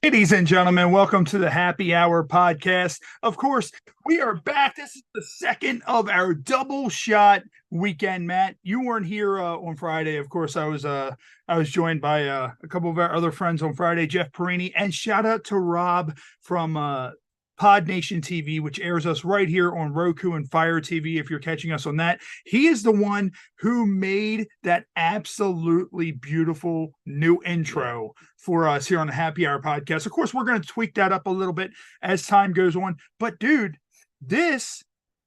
Ladies and gentlemen, welcome to the Happy Hour podcast. Of course, we are back. This is the second of our double shot weekend. Matt, you weren't here on Friday. Of course, I was joined by a couple of our other friends on Friday, Jeff Perini, and shout out to Rob from Pod Nation TV, which airs us right here on Roku and Fire TV. If you're catching us on that, he is the one who made that absolutely beautiful new intro for us here on the Happy Hour podcast. Of course, we're going to tweak that up a little bit as time goes on. But dude, this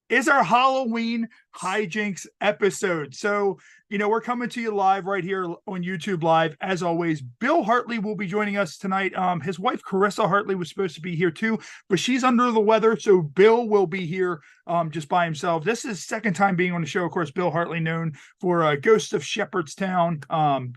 is our Halloween hijinks episode. So, we're coming to you live right here on YouTube Live. As always, Bill Hartley will be joining us tonight. His wife, Karissa Hartley, was supposed to be here too, but she's under the weather. So Bill will be here just by himself. This is his second time being on the show. Of course, Bill Hartley, known for Ghost of Shepherdstown,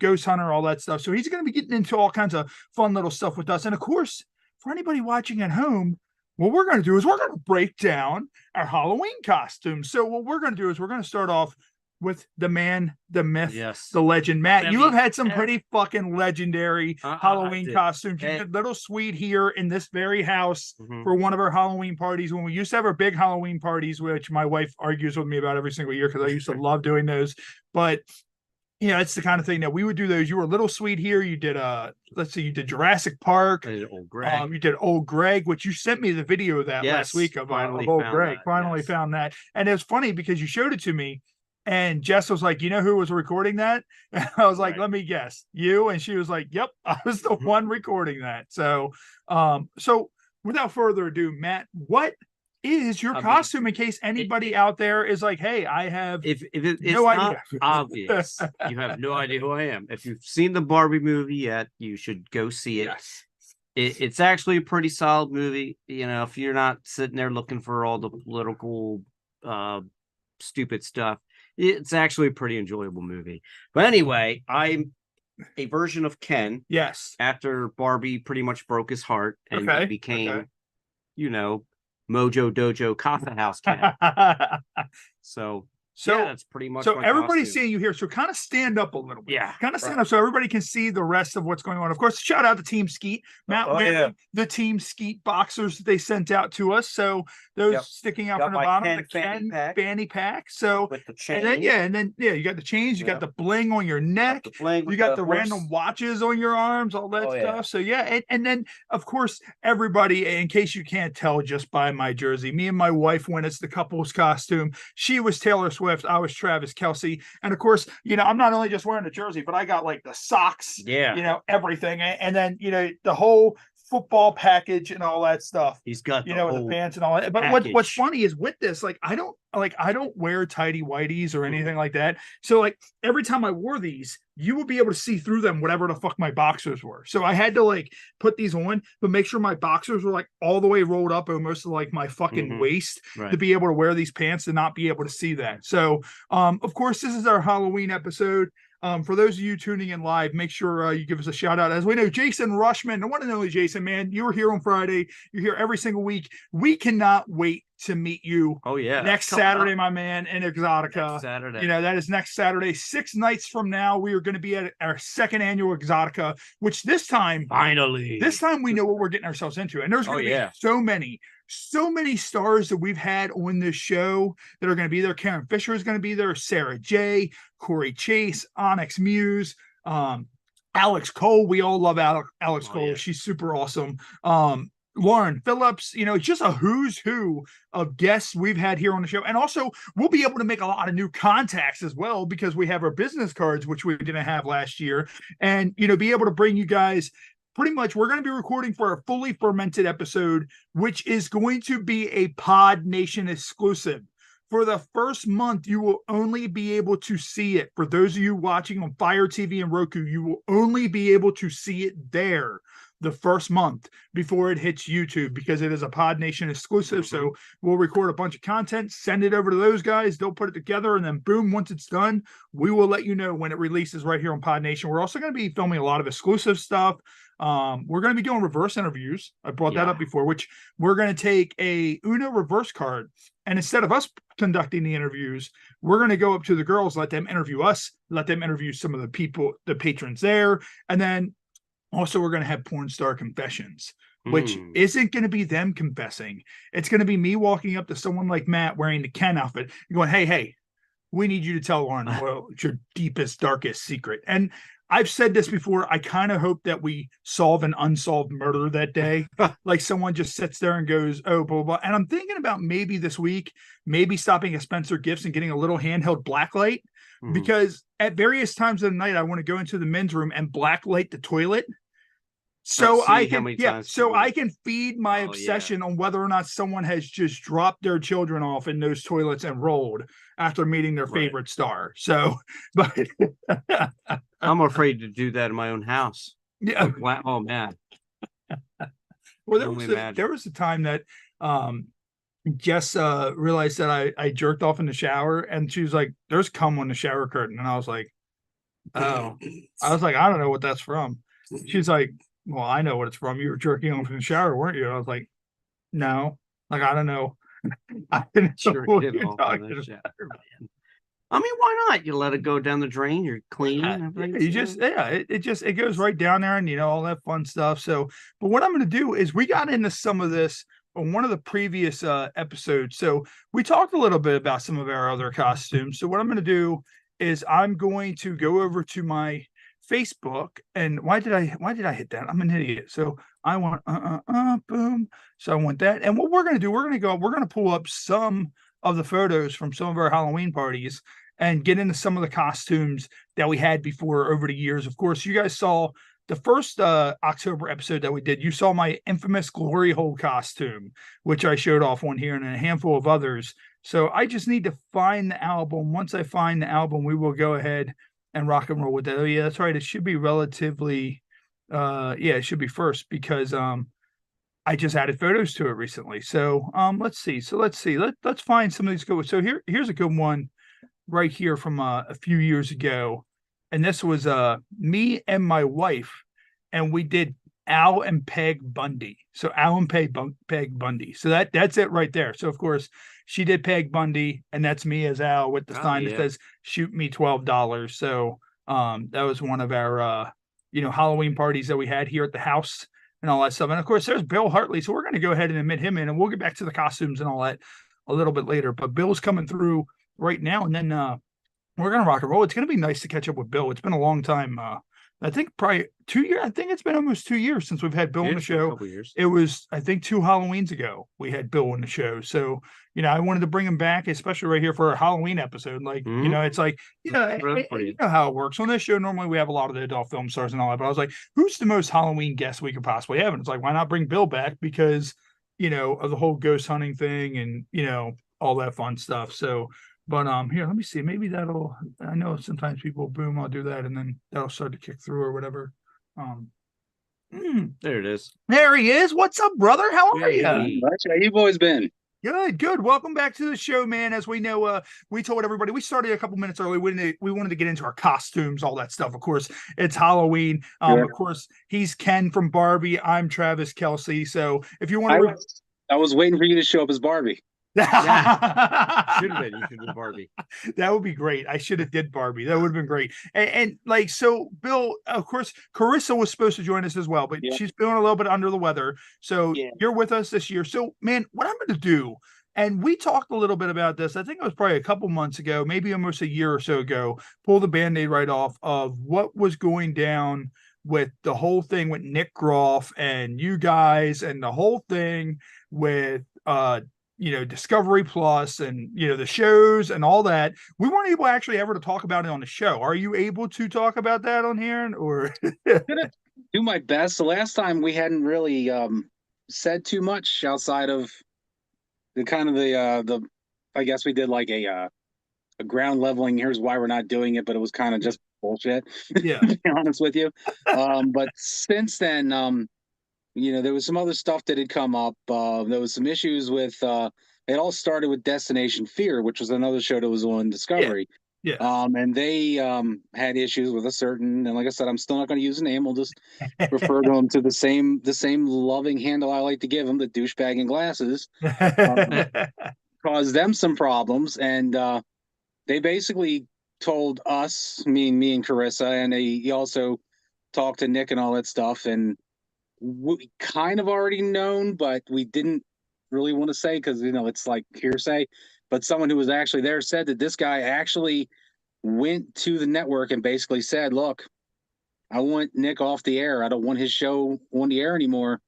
Ghost Hunter, all that stuff. So he's going to be getting into all kinds of fun little stuff with us. And of course, for anybody watching at home, what we're going to do is we're going to break down our Halloween costumes. So what we're going to do is we're going to start off with the man, the myth, the legend. Matt, you have had some pretty fucking legendary Halloween costumes. You did Little Sweet here in this very house for one of our Halloween parties. When we used to have our big Halloween parties, which my wife argues with me about every single year because I used to love doing those. But it's the kind of thing that we would do those. You were Little Sweet here. You did you did Jurassic Park. I did Old Greg. You did Old Greg, which you sent me the video of that last week of Old Greg. Finally found that. And it was funny because you showed it to me. And Jess was like, you know who was recording that? And I was like, let me guess. You? And she was like, yep, I was the one recording that. So without further ado, Matt, what is your costume in case anybody out there is like, hey, I have it's no idea. Obvious. You have no idea who I am. If you've seen the Barbie movie yet, you should go see it. Yes. It's actually a pretty solid movie. If you're not sitting there looking for all the political stupid stuff, it's actually a pretty enjoyable movie. But anyway, I'm a version of Ken. Yes. After Barbie pretty much broke his heart and he became, Mojo Dojo Kaffa House Ken. So that's pretty much. So everybody's seeing you here. So kind of stand up a little bit. Yeah. Kind of stand up so everybody can see the rest of what's going on. Of course, shout out to Team Skeet. Matt wearing the Team Skeet boxers that they sent out to us. So those sticking out from the bottom, the Ken fanny pack. So with the chain. And then you got the chains, you got the bling on your neck, you got the random watches on your arms, all that stuff. So and then of course everybody, in case you can't tell just by my jersey, me and my wife went as the couple's costume. She was Taylor Swift, I was Travis Kelce, and of course, I'm not only just wearing the jersey, but I got like the socks, everything, and then the whole football package and all that stuff. He's got the pants and all that. But what's funny is with this, I don't wear tighty whities or anything like that. So every time I wore these, you would be able to see through them, whatever the fuck my boxers were. So I had to put these on, but make sure my boxers were all the way rolled up almost to my fucking waist to be able to wear these pants and not be able to see that. So of course, this is our Halloween episode. For those of you tuning in live, make sure you give us a shout out. As we know, Jason Rushman, the one and only Jason, man, you were here on Friday. You're here every single week. We cannot wait to meet you. Oh yeah, next Saturday, my man, in Exotica. Next Saturday. That is next Saturday. 6 nights from now, we are going to be at our second annual Exotica, which this time we know what we're getting ourselves into. And there's going to be so many stars that we've had on this show that are going to be there. Karen Fisher is going to be there, Sarah J, Corey Chase, Onyx Muse, Alex Cole. We all love Alex Cole. Yeah. She's super awesome. Lauren Phillips, just a who's who of guests we've had here on the show. And also we'll be able to make a lot of new contacts as well, because we have our business cards, which we didn't have last year, and, be able to bring you guys pretty much. We're going to be recording for a fully fermented episode, which is going to be a Pod Nation exclusive. For the first month, you will only be able to see it. For those of you watching on Fire TV and Roku, you will only be able to see it there the first month before it hits YouTube, because it is a Pod Nation exclusive. So we'll record a bunch of content, send it over to those guys. They'll put it together, and then boom, once it's done, we will let you know when it releases right here on Pod Nation. We're also going to be filming a lot of exclusive stuff. We're going to be doing reverse interviews. I brought that up before, which we're going to take a Uno reverse card, and instead of us conducting the interviews, we're going to go up to the girls, let them interview us, let them interview some of the people, the patrons there, and then Also, we're going to have porn star confessions, which Mm. isn't going to be them confessing. It's going to be me walking up to someone like Matt wearing the Ken outfit and going, hey, we need you to tell Lauren what's your deepest, darkest secret. And I've said this before. I kind of hope that we solve an unsolved murder that day. Like someone just sits there and goes, oh, blah, blah. And I'm thinking about maybe this week, maybe stopping at Spencer Gifts and getting a little handheld blacklight, because at various times of the night, I want to go into the men's room and blacklight the toilet. So I can feed my obsession on whether or not someone has just dropped their children off in those toilets and rolled after meeting their favorite star. So, but I'm afraid to do that in my own house. Yeah. Oh man. Well, there was a time that Jess realized that I jerked off in the shower, and she was like, "There's cum on the shower curtain," and I was like, "Oh," I was like, "I don't know what that's from." She's like, "Well, I know what it's from. You were jerking off in the shower, weren't you?" And I was like, "No, like I don't know." I didn't know what you're talking about. I mean, why not? You let it go down the drain. You're clean. It goes right down there, and all that fun stuff. So, but what I'm going to do is we got into some of this on one of the previous episodes. So we talked a little bit about some of our other costumes. So what I'm going to do is I'm going to go over to my Facebook. And why did I hit that? I'm an idiot. So I want boom. So I want that. And what we're going to do, we're going to pull up some of the photos from some of our Halloween parties and get into some of the costumes that we had before over the years. Of course, you guys saw the first October episode that we did. You saw my infamous glory hole costume, which I showed off on here, and a handful of others. So I just need to find the album. Once I find the album, we will go ahead and rock and roll with that. Oh yeah, that's right. It should be relatively, it should be first, because I just added photos to it recently. So let's see. Let's find some of these good ones. So here's a good one right here from a few years ago. And this was me and my wife, and we did Al and Peg Bundy. So Al and Peg Bundy. So that's it right there. So of course she did Peg Bundy, and that's me as Al with the sign that says "Shoot me $12." So that was one of our Halloween parties that we had here at the house and all that stuff. And of course there's Bill Hartley. So we're going to go ahead and admit him in, and we'll get back to the costumes and all that a little bit later. But Bill's coming through right now, and then we're going to rock and roll. It's going to be nice to catch up with Bill. It's been a long time. I think probably 2 years. I think it's been almost 2 years since we've had Bill on the show. It was, I think, 2 Halloweens ago we had Bill on the show. So, I wanted to bring him back, especially right here for a Halloween episode. Like, it's like, you know how it works. On this show, normally we have a lot of the adult film stars and all that. But I was like, who's the most Halloween guest we could possibly have? And it's like, why not bring Bill back? Because, of the whole ghost hunting thing and, all that fun stuff. So, but here, let me see. Maybe that'll. I know sometimes people boom. I'll do that, and then that'll start to kick through or whatever. There it is. There he is. What's up, brother? How are you? How you've always been. Good. Welcome back to the show, man. As we know, we told everybody we started a couple minutes early. We wanted to get into our costumes, all that stuff. Of course, it's Halloween. Of course, he's Ken from Barbie. I'm Travis Kelsey. So if you want to, I was waiting for you to show up as Barbie. Should have been. You should have Barbie. That would be great. I should have did Barbie. That would have been great. And like, so Bill, of course, Karissa was supposed to join us as well, but she's feeling a little bit under the weather. So you're with us this year. So man, what I'm going to do, and we talked a little bit about this, I think it was probably a couple months ago, maybe almost a year or so ago, pull the Band-Aid right off of what was going down with the whole thing with Nick Groff and you guys, and the whole thing with Discovery Plus and the shows and all that. We weren't able actually ever to talk about it on the show. Are you able to talk about that on here, or do my best? The last time we hadn't really said too much outside of the I guess we did like a ground leveling. Here's why we're not doing it, but it was kind of just bullshit. Yeah, to be honest with you. But since then, there was some other stuff that had come up. There was some issues with, it all started with Destination Fear, which was another show that was on Discovery. Yeah. And they had issues with a certain, and like I said, I'm still not going to use a name. We'll just refer to them to the same loving handle I like to give them, the douchebag in glasses. Caused them some problems, and they basically told us, me and Karissa, and he also talked to Nick and all that stuff, and we kind of already known, but we didn't really want to say because it's like hearsay. But someone who was actually there said that this guy actually went to the network and basically said, "Look, I want Nick off the air. I don't want his show on the air anymore.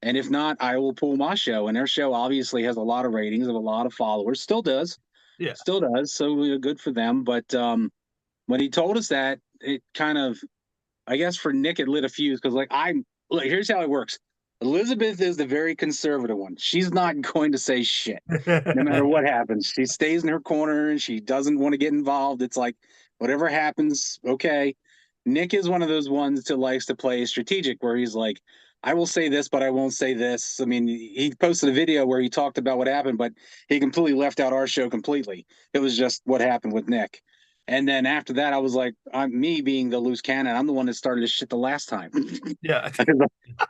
And if not, I will pull my show." And their show obviously has a lot of ratings and a lot of followers. Still does. Yeah. Still does. So good for them. But when he told us that, it kind of, I guess for Nick, it lit a fuse because look, here's how it works. Elizabeth is the very conservative one. She's not going to say shit no matter what happens. She stays in her corner and she doesn't want to get involved. It's like whatever happens, okay. Nick is one of those ones that likes to play strategic where he's like, I will say this, but I won't say this. I mean, he posted a video where he talked about what happened, but he completely left out our show completely. It was just what happened with Nick. And then after that, I was like, me being the loose cannon, I'm the one that started this shit the last time. Yeah.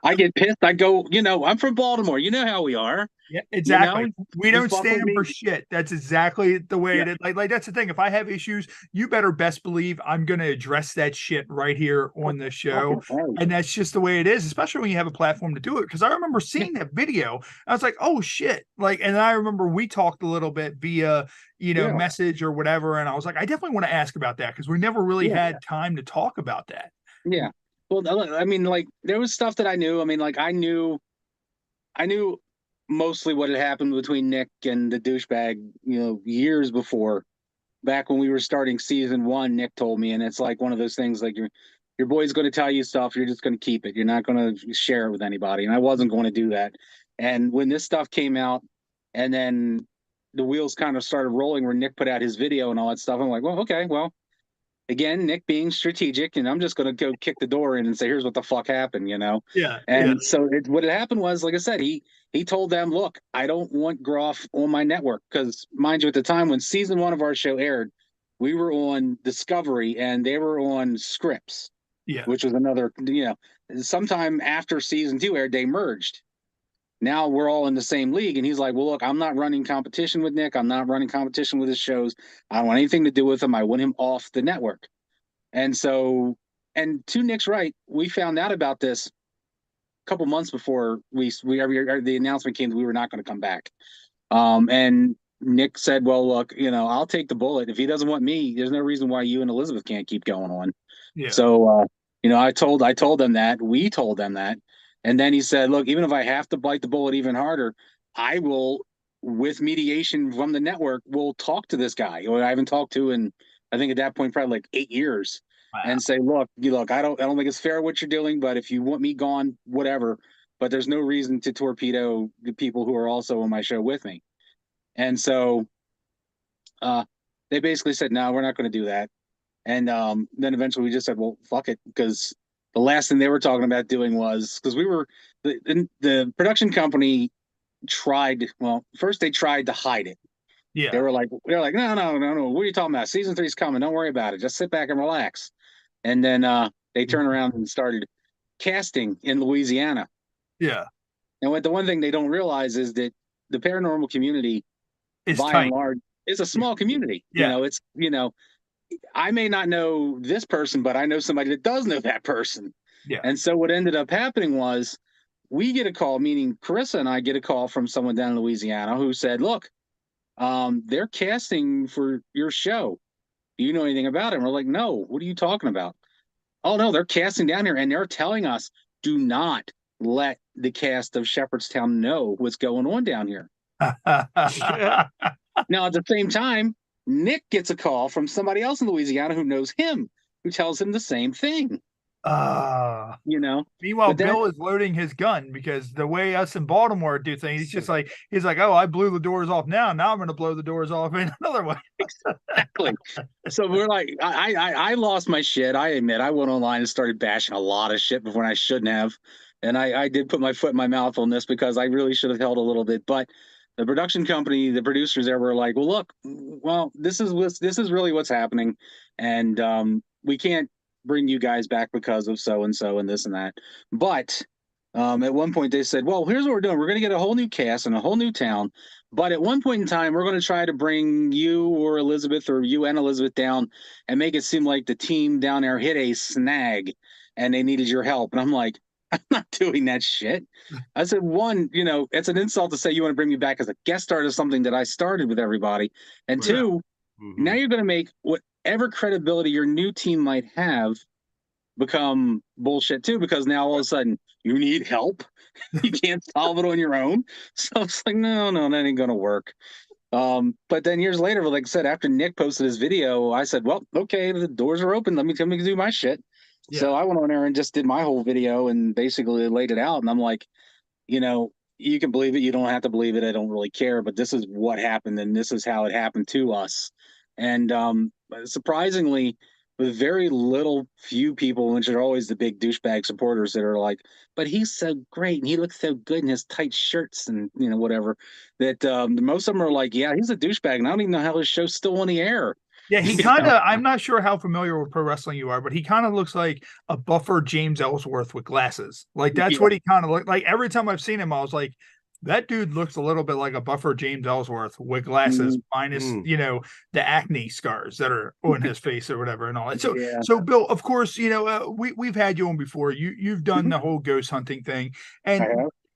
I get pissed. I go, I'm from Baltimore. You know how we are. Yeah, exactly. We don't fuck with stand me. for shit. That's exactly the way Yeah. it is. Like that's the thing. If I have issues, you better best believe I'm going to address that shit right here on the show. Right. And that's just the way it is, especially when you have a platform to do it. Because I remember seeing that video. I was like, oh shit. And I remember we talked a little bit via, Yeah. message or whatever. And I was like, I definitely want to ask about that because we never really had time to talk about that. Yeah. Well, I mean, there was stuff that I knew. I mean, I knew mostly what had happened between Nick and the douchebag, years before. Back when we were starting season 1, Nick told me, and it's like one of those things like your boy's going to tell you stuff, you're just going to keep it. You're not going to share it with anybody. And I wasn't going to do that. And when this stuff came out, and then the wheels kind of started rolling where Nick put out his video and all that stuff, I'm like, well, okay, well, again, Nick being strategic, and I'm just going to go kick the door in and say, here's what the fuck happened, Yeah. And so what had happened was, like I said, he told them, look, I don't want Groff on my network because, mind you, at the time when season 1 of our show aired, we were on Discovery and they were on Scripps, which was another, sometime after season 2 aired, they merged. Now we're all in the same league. And he's like, well, look, I'm not running competition with Nick. I'm not running competition with his shows. I don't want anything to do with him. I want him off the network. And so, and to Nick's right, we found out about this a couple months before the announcement came that we were not going to come back. And Nick said, well, look, I'll take the bullet. If he doesn't want me, there's no reason why you and Elizabeth can't keep going on. Yeah. So, I told them that. We told them that. And then he said, look, even if I have to bite the bullet even harder, I will, with mediation from the network, will talk to this guy who I haven't talked to in, I think at that point, probably like 8 years. Wow. And say, look, I don't think it's fair what you're doing, but if you want me gone, whatever. But there's no reason to torpedo the people who are also on my show with me. And so they basically said, no, we're not going to do that. And then eventually we just said, well, fuck it, because the last thing they were talking about doing was, because we were, the production company tried, first they tried to hide it. Yeah. They're like, no. What are you talking about? Season 3 is coming. Don't worry about it. Just sit back and relax. And then they turned around and started casting in Louisiana. Yeah. And the one thing they don't realize is that the paranormal community, by and large, is a small community. Yeah. It's, I may not know this person, but I know somebody that does know that person. Yeah. And so what ended up happening was we get a call, meaning Karissa and I get a call from someone down in Louisiana who said, look, they're casting for your show. Do you know anything about it? And we're like, no, what are you talking about? Oh, no, they're casting down here and they're telling us, do not let the cast of Shepherdstown know what's going on down here. Now, at the same time, Nick gets a call from somebody else in Louisiana who knows him, who tells him the same thing. Meanwhile, Bill is loading his gun because the way us in Baltimore do things, he's like, oh, I blew the doors off now I'm going to blow the doors off in another way. Exactly. So we're like, I lost my shit. I admit, I went online and started bashing a lot of shit before I shouldn't have. And I did put my foot in my mouth on this because I really should have held a little bit. But the production company, the producers there were like, this is really what's happening. And we can't bring you guys back because of so-and-so and this and that. But at one point they said, well, here's what we're doing. We're going to get a whole new cast and a whole new town. But at one point in time, we're going to try to bring you or Elizabeth or you and Elizabeth down and make it seem like the team down there hit a snag and they needed your help. And I'm like, I'm not doing that shit. I said, one, it's an insult to say you want to bring me back as a guest star to something that I started with everybody. And Yeah. two, now you're going to make whatever credibility your new team might have become bullshit too, because now all of a sudden you need help. You can't solve it on your own. So it's like, no, that ain't going to work. But then years later, like I said, after Nick posted his video, I said, well, okay, the doors are open. Let me do my shit. Yeah. So I went on there and just did my whole video and basically laid it out. And I'm like, you can believe it. You don't have to believe it. I don't really care. But this is what happened, and this is how it happened to us. And surprisingly, with very little few people, which are always the big douchebag supporters that are like, but he's so great and he looks so good in his tight shirts and whatever, that most of them are like, yeah, he's a douchebag, and I don't even know how his show's still on the air. Yeah, he kind of, I'm not sure how familiar with pro wrestling you are, but he kind of looks like a buffer James Ellsworth with glasses. Like, that's what he kind of looked like. Every time I've seen him, I was like, that dude looks a little bit like a buffer James Ellsworth with glasses, minus, the acne scars that are on his face or whatever and all that. So, so Bill, of course, we've had you on before. You've done the whole ghost hunting thing. And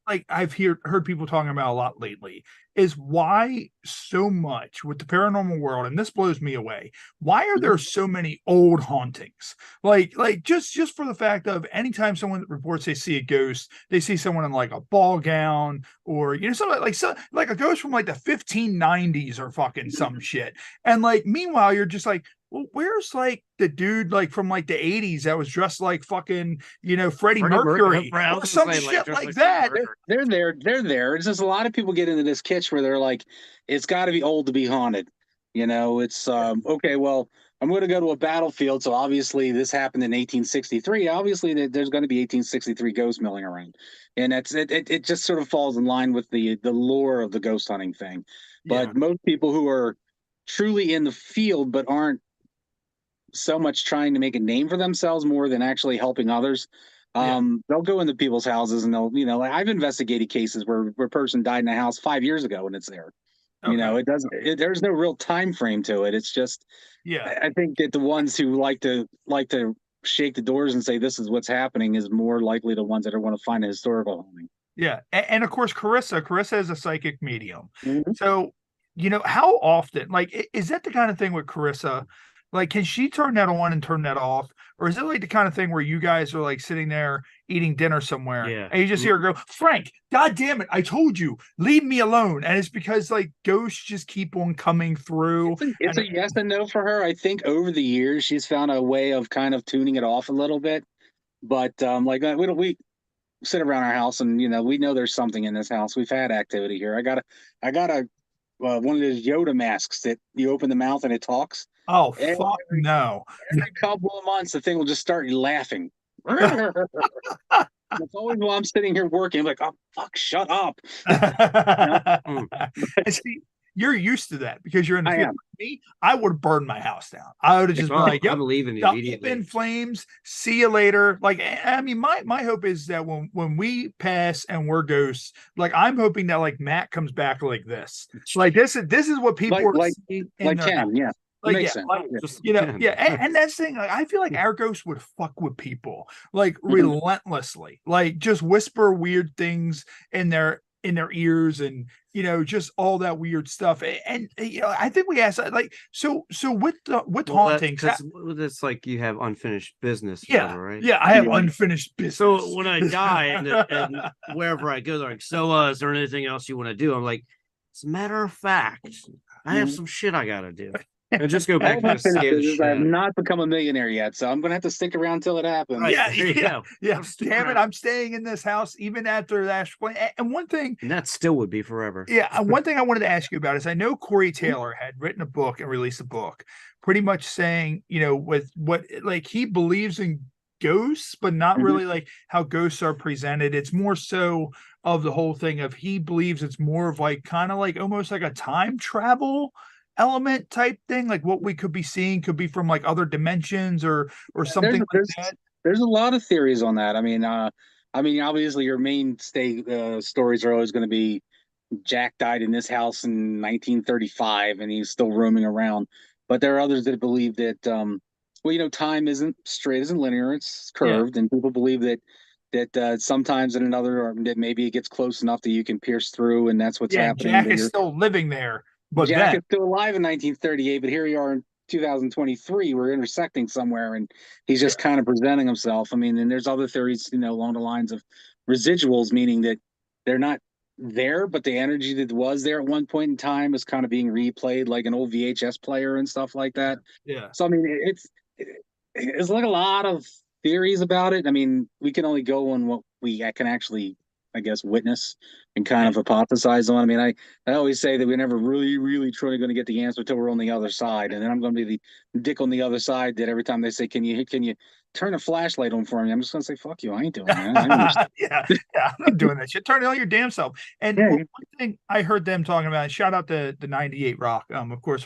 like I've heard people talking about a lot lately, is why so much with the paranormal world, and this blows me away. Why are there so many old hauntings? Like just for the fact of anytime someone reports they see a ghost, they see someone in like a ball gown or something like a ghost from like the 1590s or fucking some shit. And like meanwhile, you're just like, well, where's like the dude like from like the 80s that was dressed like fucking, Freddie Mercury or some shit like that? They're there. It's just a lot of people get into this kitsch where they're like, it's got to be old to be haunted. It's okay, well, I'm going to go to a battlefield. So obviously this happened in 1863. Obviously there's going to be 1863 ghosts milling around. And it just sort of falls in line with the lore of the ghost hunting thing. But most people who are truly in the field but aren't so much trying to make a name for themselves more than actually helping others. They'll go into people's houses and they'll, I've investigated cases where a person died in a house 5 years ago and it's there. Okay. It doesn't. There's no real time frame to it. It's just, I think that the ones who like to shake the doors and say this is what's happening is more likely the ones that are going to find a historical haunting. Yeah, and of course, Carissa is a psychic medium. So, how often, like, is that the kind of thing with Carissa? Like, can she turn that on and turn that off? Or is it like the kind of thing where you guys are like sitting there eating dinner somewhere and you just hear her go, Frank, God damn it, I told you, leave me alone. And it's because like ghosts just keep on coming through. It's a yes and no for her. I think over the years she's found a way of kind of tuning it off a little bit. But we sit around our house and we know there's something in this house. We've had activity here. I got a one of those Yoda masks that you open the mouth and it talks. Oh, fuck no. Every couple of months, the thing will just start laughing. It's always while I'm sitting here working. I'm like, oh, fuck, shut up. See, you're used to that because you're in the field. Me, I would have burned my house down. I would have just been like, yep, I'm leaving immediately. Up in flames. See you later. Like, I mean, my hope is that when we pass and we're ghosts, like I'm hoping that like Matt comes back like this. Like this is what people are seeing in their house. Like, makes sense. And that's the thing. Like, I feel like our ghosts would fuck with people like relentlessly, like just whisper weird things in their ears and just all that weird stuff. And I think we asked like so with hauntings, because it's like you have unfinished business. Right? Yeah, I have unfinished business. So when I die and wherever I go, they're like, so is there anything else you want to do? I'm like, as a matter of fact, I have some shit I gotta do. And just go back to the sketch. I have not become a millionaire yet, so I'm gonna have to stick around till it happens. Right. Yeah. Damn it, I'm staying in this house even after that. And one thing, and that still would be forever. Yeah. One thing I wanted to ask you about is I know Corey Taylor had written a book and released a book, pretty much saying, with what like he believes in ghosts, but not really like how ghosts are presented. It's more so of the whole thing of he believes it's more of like kind of like almost like a time travel element type thing, like what we could be seeing could be from like other dimensions or something like that. There's a lot of theories on that. I mean, obviously your mainstay stories are always going to be Jack died in this house in 1935 and he's still roaming around. But there are others that believe that well, time isn't straight, isn't linear, it's curved, and people believe that sometimes in another, or that maybe it gets close enough that you can pierce through, and that's what's happening. Jack is still living there, but Jack is still alive in 1938, but here we are in 2023. We're intersecting somewhere, and he's just kind of presenting himself. I mean, and there's other theories, along the lines of residuals, meaning that they're not there, but the energy that was there at one point in time is kind of being replayed like an old VHS player and stuff like that. Yeah. So I mean, it's like a lot of theories about it. I mean, we can only go on what we can actually, I guess, witness and kind of hypothesize on. I mean, I always say that we're never really, really truly going to get the answer until we're on the other side. And then I'm going to be the dick on the other side that every time they say, can you turn a flashlight on for me? I'm just going to say, fuck you. I ain't doing that. Yeah, I'm not doing that shit. Turn it on your damn self. And one thing I heard them talking about, shout out to the 98 Rock. Of course,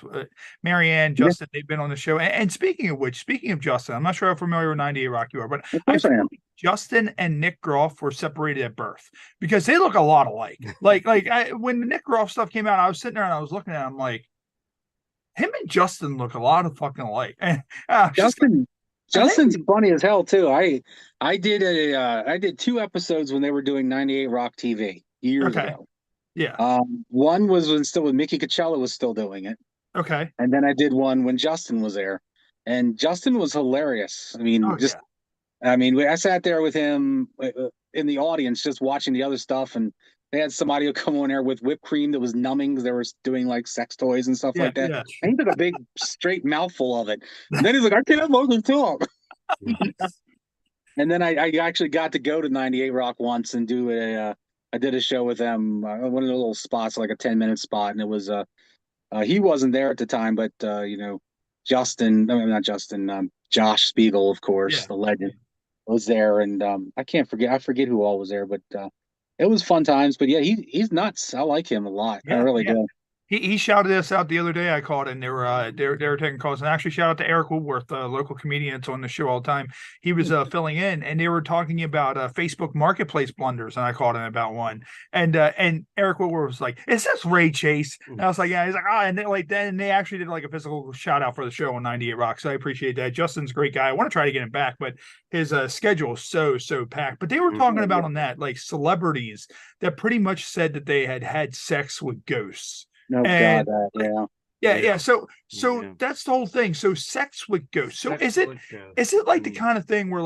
Marianne, Justin, they've been on the show. And speaking of Justin, I'm not sure how familiar with 98 Rock you are, but I feel like Justin and Nick Groff were separated at birth because they look a lot alike. When the Nick Groff stuff came out, I was sitting there and I was looking at him like, him and Justin look a lot of fucking alike. And Justin's funny as hell too. I did 2 episodes when they were doing 98 Rock TV years ago. Yeah. One was when Mickey Coachella was still doing it. Okay. And then I did one when Justin was there, and Justin was hilarious. I mean, I sat there with him in the audience just watching the other stuff, and they had somebody come on there with whipped cream that was numbing because they were doing like sex toys and stuff like that. Yeah. And he took a big straight mouthful of it. And then he's like, I can't fucking talk. And then I actually got to go to 98 Rock once and do I did a show with them, one of the little spots, like a 10-minute spot. And it was, he wasn't there at the time, but, Josh Spiegel, of course, the legend, was there. And I forget who all was there, but it was fun times. But yeah, he's nuts. I like him a lot. I really do. He shouted us out the other day. I called and they were taking calls. And actually, shout out to Eric Woodworth, a local comedian that's on the show all the time. He was filling in, and they were talking about Facebook Marketplace blunders, and I called him about one. And Eric Woodworth was like, "Is this Ray Chase?" And I was like, "Yeah." He's like, "Ah," and then they actually did like a physical shout out for the show on 98 Rock. So I appreciate that. Justin's a great guy. I want to try to get him back, but his schedule is so packed. But they were talking about on that like celebrities that pretty much said that they had sex with ghosts. No, and, God, yeah. So that's the whole thing. So sex with ghosts. So is it like the kind of thing where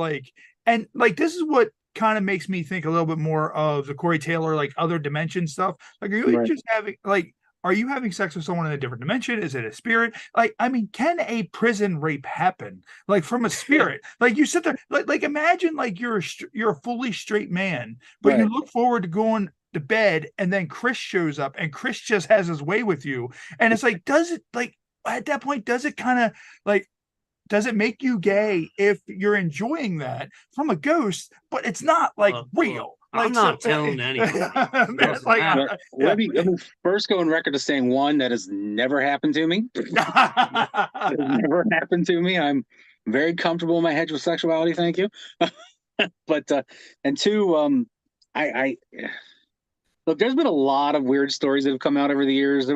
this is what kind of makes me think a little bit more of the Corey Taylor, like other dimension stuff. Like, are you just having are you having sex with someone in a different dimension? Is it a spirit? Like, I mean, can a prison rape happen? Like from a spirit? Like you sit there, like imagine like you're a fully straight man, but you look forward to going to bed, and then Chris shows up, and Chris just has his way with you, and it's like, does it like at that point? Does it kind of like? Does it make you gay if you're enjoying that from a ghost, but it's not like real? I'm not telling anyone. Let me first go on record as saying, one, that has never happened to me. It never happened to me. I'm very comfortable in my heterosexuality. Thank you. But and two, look, there's been a lot of weird stories that have come out over the years.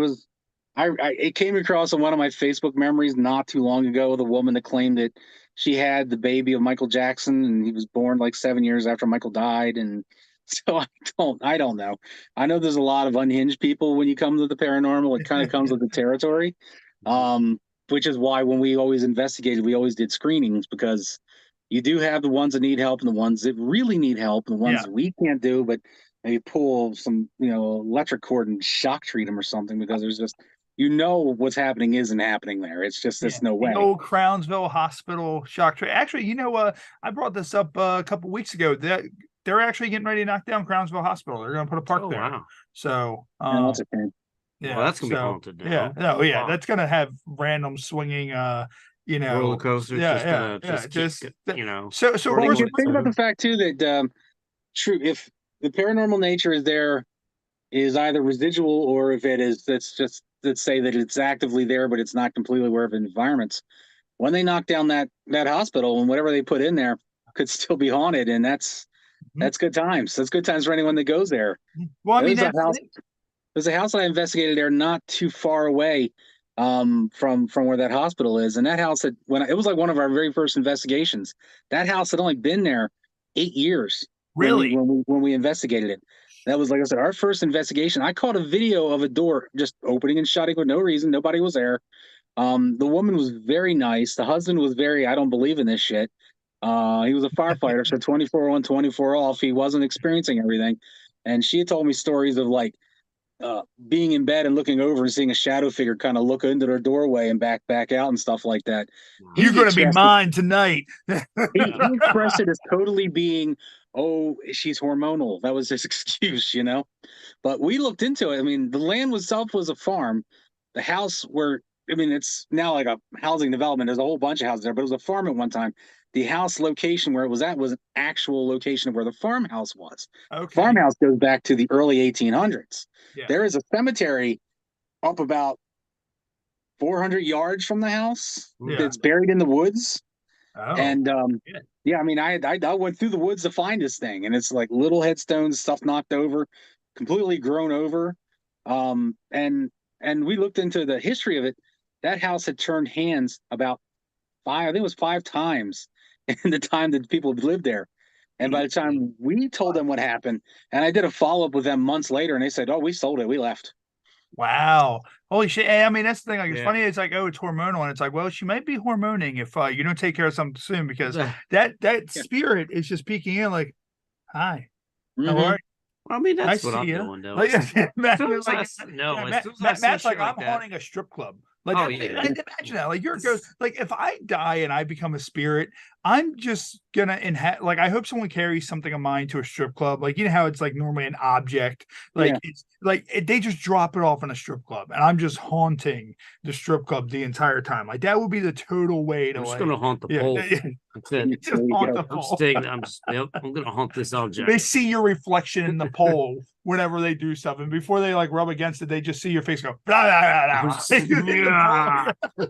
It came across on one of my Facebook memories not too long ago with a woman that claimed that she had the baby of Michael Jackson, and he was born like 7 years after Michael died. And so I don't know. I know there's a lot of unhinged people when you come to the paranormal. It kind of comes with the territory, which is why when we always investigated, we always did screenings, because you do have the ones that need help and the ones that really need help, and the ones that we can't do, but maybe pull some, electric cord and shock treat them or something, because there's just, what's happening isn't happening there. It's just there's no way. The old Crownsville Hospital shock treat. Actually, I brought this up a couple weeks ago. That they're actually getting ready to knock down Crownsville Hospital. They're going to put a park there. Wow. So that's a pain. Yeah, well, that's gonna be haunted now. That's gonna have random swinging roller coasters. So think about the fact too that if the paranormal nature is either residual, or if it is, let's say that it's actively there, but it's not completely aware of environments. When they knock down that hospital, and whatever they put in there could still be haunted, and that's good times. That's good times for anyone that goes there. Well, I mean, there's a house I investigated there not too far away, from where that hospital is. And that house had it was like one of our very first investigations. That house had only been there 8 years Really? when we investigated it. That was, like I said, our first investigation. I caught a video of a door just opening and shutting with no reason. Nobody was there. The woman was very nice. The husband was very, I don't believe in this shit. He was a firefighter, so 24 on, 24 off. He wasn't experiencing everything. And she had told me stories of like being in bed and looking over and seeing a shadow figure kind of look into their doorway and back out and stuff like that. You're going to be mine tonight. He expressed it as totally being, oh, she's hormonal. That was his excuse, you know. But we looked into it. I mean, the land itself was a farm. The house where, I mean, it's now like a housing development. There's a whole bunch of houses there, but it was a farm at one time. The house location where it was at was an actual location of where the farmhouse was. Okay. Farmhouse goes back to the early 1800s. Yeah. There is a cemetery up about 400 yards from the house. Yeah. It's buried in the woods. Oh, and yeah, I mean, I went through the woods to find this thing, and it's like little headstones, stuff knocked over, completely grown over. And we looked into the history of it. That house had turned hands about I think it was 5 times in the time that people had lived there. And by the time we told them what happened, and I did a follow-up with them months later, and they said, "Oh, we sold it. We left." Wow. Holy shit. I mean, that's the thing. Like, it's funny. It's like, oh, it's hormonal. And it's like, well, she might be hormoning if you don't take care of something soon, because that spirit is just peeking in like, hi. Mm-hmm. How are you? Well, I mean, that's what I'm doing, though. Like, Matt's like, I'm like haunting a strip club. Like, oh, yeah. Imagine that. Like, like, if I die and I become a spirit, I'm just gonna like, I hope someone carries something of mine to a strip club. Like, you know how it's like normally an object, like it's like they just drop it off in a strip club, and I'm just haunting the strip club the entire time. Like, that would be the total way to. I'm just gonna haunt the pole. That's it. Just haunt the pole. I'm gonna haunt this object. They see your reflection in the pole whenever they do stuff, and before they like rub against it, they just see your face go. Blah, blah, blah, blah.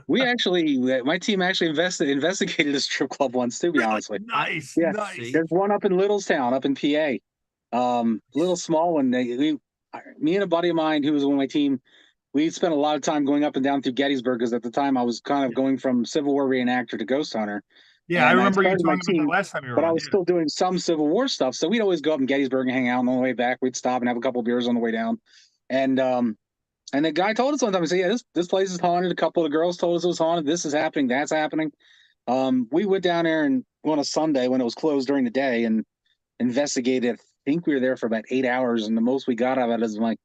My team actually investigated a strip club once, to be honest with you. Nice. Yeah. Nice. There's one up in Littlestown, up in PA. Little small one. Me and a buddy of mine who was on my team, we spent a lot of time going up and down through Gettysburg, because at the time I was kind of going from Civil War reenactor to ghost hunter. Yeah, and I remember you talking about that last time you were on. But I was still doing some Civil War stuff, so we'd always go up in Gettysburg and hang out. And on the way back, we'd stop and have a couple of beers on the way down. And the guy told us one time, he said, "Yeah, this place is haunted." A couple of the girls told us it was haunted. This is happening. That's happening. We went down there and on a Sunday when it was closed during the day and investigated. I think we were there for about 8 hours, and the most we got out of it is my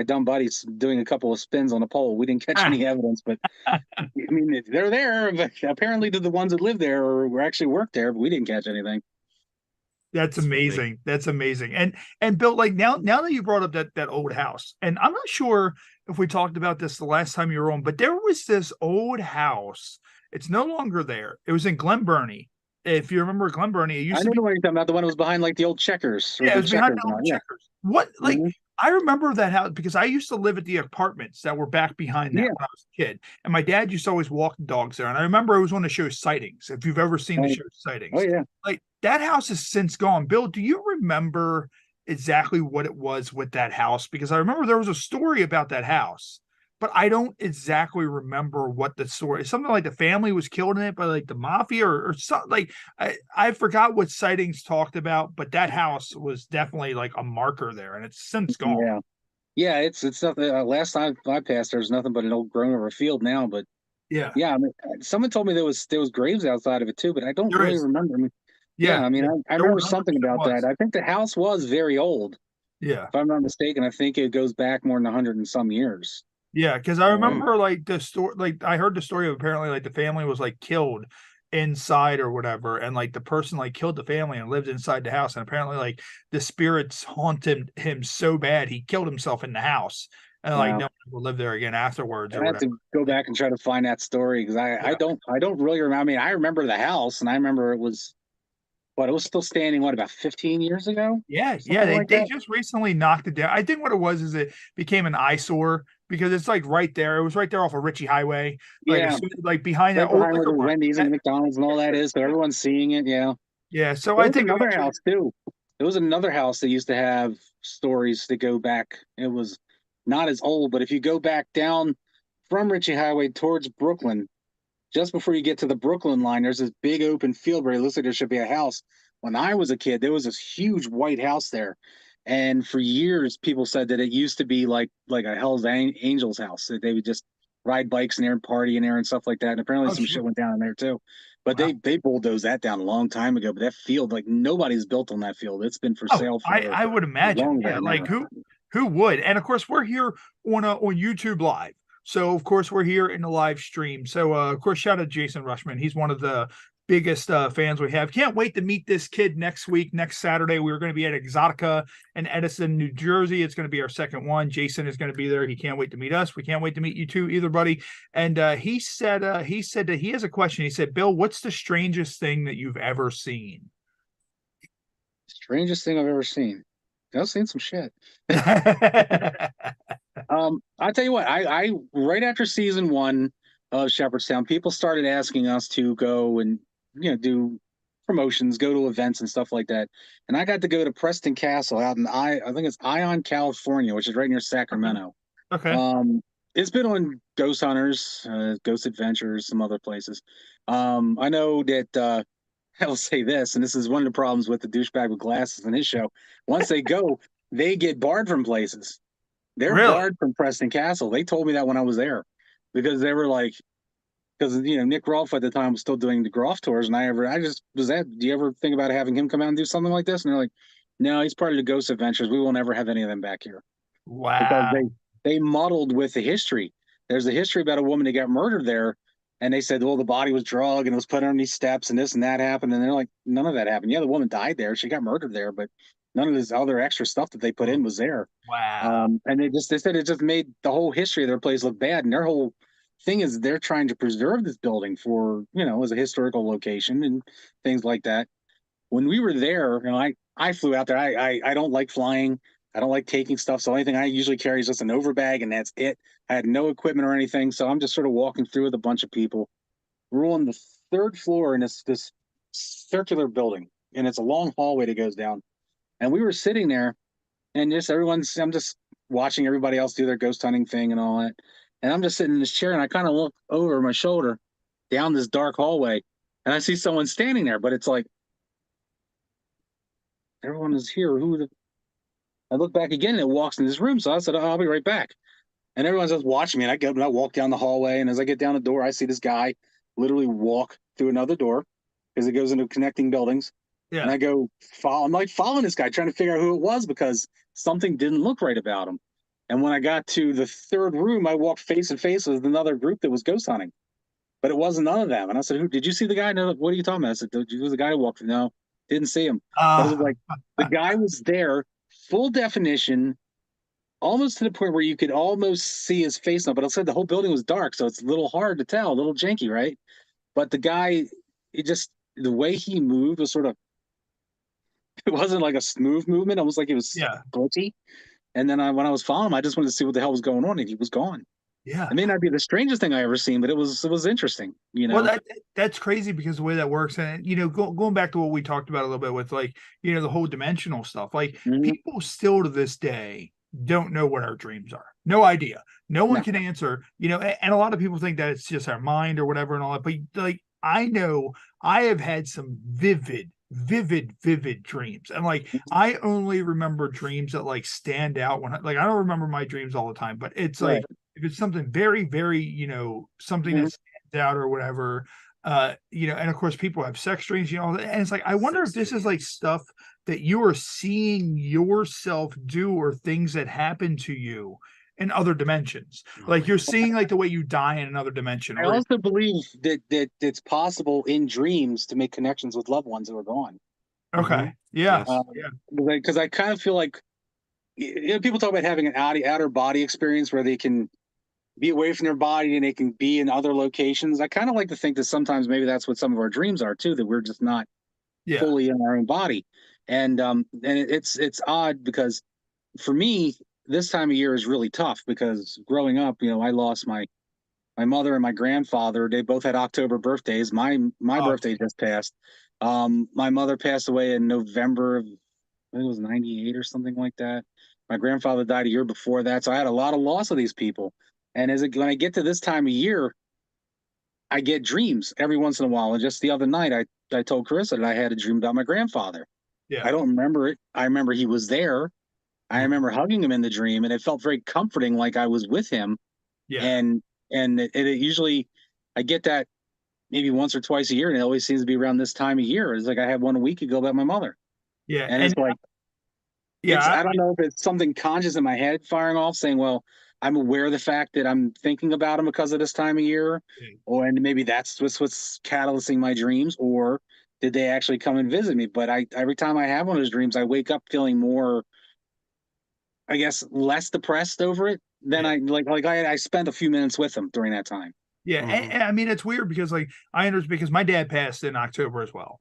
dumb buddies doing a couple of spins on the pole. We didn't catch any evidence, but I mean, they're there. But apparently, the ones that live there or actually work there, but we didn't catch anything. That's amazing. That's amazing. And Bill, like now that you brought up that old house, and I'm not sure if we talked about this the last time you were on, but there was this old house. It's no longer there. It was in Glen Burnie. If you remember Glen Burnie, it used to be. I know what you're talking about. The one that was behind like the old Checkers. Yeah, it was behind the old Checkers. What like. Mm-hmm. I remember that house because I used to live at the apartments that were back behind that when I was a kid. And my dad used to always walk the dogs there. And I remember it was one of the show Sightings. If you've ever seen the show Sightings. Oh, yeah. Like, that house has since gone. Bill, do you remember exactly what it was with that house? Because I remember there was a story about that house, but I don't exactly remember what the story is. Something like the family was killed in it by like the mafia or something. Like I forgot what Sightings talked about, but that house was definitely like a marker there, and it's since gone. Yeah, it's nothing. Last time I passed, there's nothing but an old grown over field now. But yeah. I mean, someone told me there was graves outside of it too, but I don't really remember. I mean, I mean, I remember something about that. I think the house was very old. Yeah, if I'm not mistaken, I think it goes back more than 100 and some years. Yeah, because I remember like the story, like I heard the story of apparently like the family was like killed inside or whatever, and like the person like killed the family and lived inside the house, and apparently like the spirits haunted him so bad he killed himself in the house, and like no one will live there again afterwards. I have to go back and try to find that story because I don't really remember. I mean, I remember the house, and I remember it was. But it was still standing, about 15 years ago? Yeah. They just recently knocked it down. I think what it was is it became an eyesore because it's like right there. It was right there off of Ritchie Highway. Like behind that. Behind where the Wendy's and McDonald's and all that is. So everyone's seeing it. Yeah. Yeah. So I think another house too. There was another house that used to have stories that go back. It was not as old, but if you go back down from Ritchie Highway towards Brooklyn, just before you get to the Brooklyn line, there's this big open field where it looks like there should be a house. When I was a kid, there was this huge white house there. And for years, people said that it used to be like a Hell's Angels house. That they would just ride bikes in there and party in there and stuff like that. And apparently some shit went down in there too. But they bulldozed that down a long time ago. But that field, like nobody's built on that field. It's been for sale for I would imagine. Yeah, like who would? And of course, we're here on YouTube Live. So of course we're here in the live stream. So of course, shout out to Jason Rushman. He's one of the biggest fans we have. Can't wait to meet this kid next Saturday. We're going to be at Exotica in Edison, New Jersey. It's going to be our second one. Jason is going to be there. He can't wait to meet us. We can't wait to meet you too, either, buddy. And he said that he has a question. He said, Bill, what's the strangest thing that you've ever seen? Strangest thing I've ever seen. I've seen some shit. I'll tell you what, I right after season 1 of Shepherdstown, people started asking us to go and do promotions, go to events and stuff like that. And I got to go to Preston Castle out in I think it's Ion, California, which is right near Sacramento. Okay. It's been on Ghost Hunters, Ghost Adventures, some other places. I know that I will say this, and this is one of the problems with the douchebag with glasses in his show. Once they go, they get barred from places. They're barred from Preston Castle. They told me that when I was there, because they were like, because Nick Rolfe at the time was still doing the Groff tours, and I just was that. Do you ever think about having him come out and do something like this? And they're like, no, he's part of the Ghost Adventures. We will never have any of them back here. Wow. Because they muddled with the history. There's a history about a woman that got murdered there, and they said, well, the body was drugged and it was put on these steps, and this and that happened. And they're like, none of that happened. Yeah, the woman died there. She got murdered there, but none of this other extra stuff that they put in was there. Wow. And they said it just made the whole history of their place look bad. And their whole thing is they're trying to preserve this building for, as a historical location and things like that. When we were there, I flew out there. I don't like flying. I don't like taking stuff. So the only thing I usually carry is just an overbag, and that's it. I had no equipment or anything. So I'm just sort of walking through with a bunch of people. We're on the 3rd floor in this circular building, and it's a long hallway that goes down. And we were sitting there, and I'm just watching everybody else do their ghost hunting thing and all that. And I'm just sitting in this chair, and I kind of look over my shoulder down this dark hallway, and I see someone standing there, but it's like, everyone is here. I look back again, and it walks in this room. So I said, I'll be right back. And everyone's just watching me. And I walk down the hallway, and as I get down the door, I see this guy literally walk through another door because it goes into connecting buildings. Yeah. And I go I'm like following this guy, trying to figure out who it was because something didn't look right about him. And when I got to the 3rd room, I walked face to face with another group that was ghost hunting, but it wasn't none of them. And I said, did you see the guy? No, what are you talking about? I said, it was the guy who walked. No, didn't see him. But it was like the guy was there, full definition, almost to the point where you could almost see his face now. But I said the whole building was dark, so it's a little hard to tell, a little janky, right? But the guy, the way he moved was sort of, it wasn't like a smooth movement, almost like it was glitchy. And then when I was following him, I just wanted to see what the hell was going on, and he was gone. Yeah, it may not be the strangest thing I ever seen, but it was interesting. Well, that's crazy because the way that works, and going back to what we talked about a little bit with the whole dimensional stuff. Like people still to this day don't know what our dreams are. No idea. No one can answer. And a lot of people think that it's just our mind or whatever and all that. But I know I have had some vivid dreams, and I only remember dreams that stand out when I don't remember my dreams all the time, but it's if it's something very, very something that stands out or whatever, and of course people have sex dreams, and it's I wonder if this is stuff that you are seeing yourself do or things that happen to you in other dimensions. You're seeing the way you die in another dimension. I also believe that it's possible in dreams to make connections with loved ones who are gone. Okay. Yeah. Because I kind of feel like people talk about having an outer body experience where they can be away from their body and they can be in other locations. I kind of like to think that sometimes maybe that's what some of our dreams are too, that we're just not fully in our own body. And it's odd because for me, this time of year is really tough because growing up, I lost my mother and my grandfather. They both had October birthdays. My birthday just passed. My mother passed away in November of, I think it was 98 or something like that. My grandfather died a year before that. So I had a lot of loss of these people. And when I get to this time of year, I get dreams every once in a while. And just the other night, I told Karissa that I had a dream about my grandfather. Yeah. I don't remember it. I remember he was there. I remember hugging him in the dream, and it felt very comforting, like I was with him. Yeah. And it usually, I get that maybe once or twice a year, and it always seems to be around this time of year. It's like I had one a week ago about my mother. Yeah. And it's like, yeah, I don't know if it's something conscious in my head firing off saying, well, I'm aware of the fact that I'm thinking about him because of this time of year, and maybe that's what's catalyzing my dreams, or did they actually come and visit me? But every time I have one of those dreams, I wake up feeling more, I guess, less depressed over it than I spent a few minutes with them during that time. Yeah, and I mean, it's weird because like I understand because my dad passed in October as well.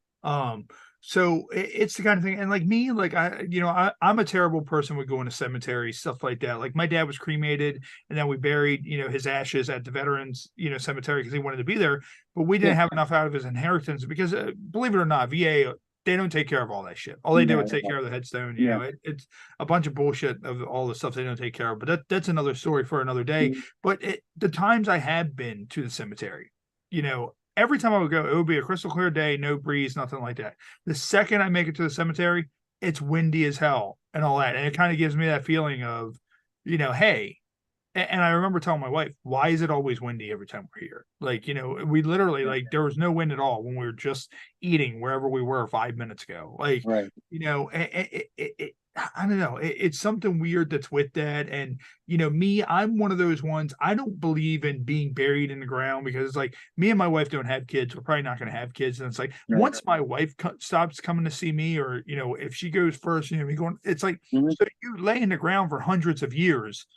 So it's the kind of thing, and like me, like I'm a terrible person with going to cemeteries, stuff like that. Like my dad was cremated, and then we buried his ashes at the veterans cemetery because he wanted to be there, but we didn't have enough out of his inheritance because believe it or not, VA, they don't take care of all that shit. All they do is take care of the headstone. You know, it's a bunch of bullshit of all the stuff they don't take care of. But that's another story for another day. But the times I have been to the cemetery, every time I would go, it would be a crystal clear day, no breeze, nothing like that. The second I make it to the cemetery, it's windy as hell and all that. And it kind of gives me that feeling of, hey. And I remember telling my wife, why is it always windy every time we're here? Like, we literally, like, there was no wind at all when we were just eating wherever we were 5 minutes ago. Like, I don't know. It's something weird that's with that. And, me, I'm one of those ones, I don't believe in being buried in the ground because it's like me and my wife don't have kids. We're probably not going to have kids. And it's like, once my wife stops coming to see me or, if she goes first, me going, it's like, so you lay in the ground for hundreds of years.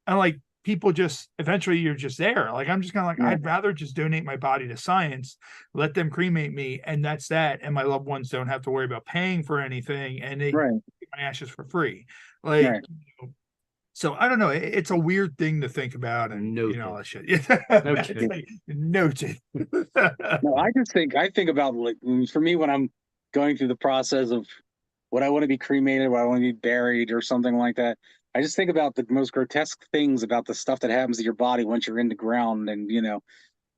And like people just eventually you're just there. Like I'm just kind of like, I'd rather just donate my body to science, let them cremate me, and that's that. And my loved ones don't have to worry about paying for anything, and they get my ashes for free. Like so I don't know. It's a weird thing to think about, and all that shit. Noted. No, I think about like for me when I'm going through the process of would I want to be cremated, would I want to be buried, or something like that. I just think about the most grotesque things about the stuff that happens to your body once you're in the ground, and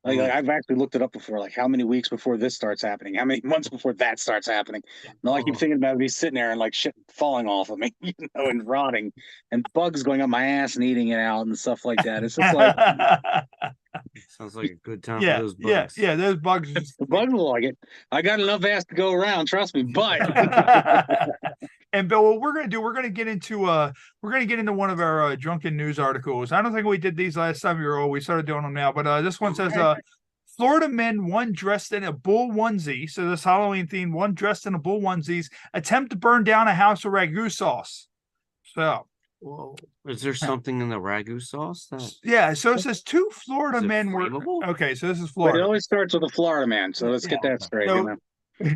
like I've actually looked it up before, like how many weeks before this starts happening, how many months before that starts happening. And all I keep thinking about me sitting there and like shit falling off of me, and rotting, and bugs going up my ass and eating it out and stuff like that. It's just like sounds like a good time for those bugs. Yeah, those bugs. The bugs will like it. I got enough ass to go around, trust me. But and Bill, what we're gonna do, we're gonna get into one of our drunken news articles. I don't think we did these last time we started doing them now, but this one says Florida men, one dressed in a bull onesie, so this Halloween theme, one dressed in a bull onesies, attempt to burn down a house of ragu sauce. So whoa. Is there something in the ragu sauce? So it says two Florida men were okay. So this is Florida. But it always starts with a Florida man. So let's get that straight. So,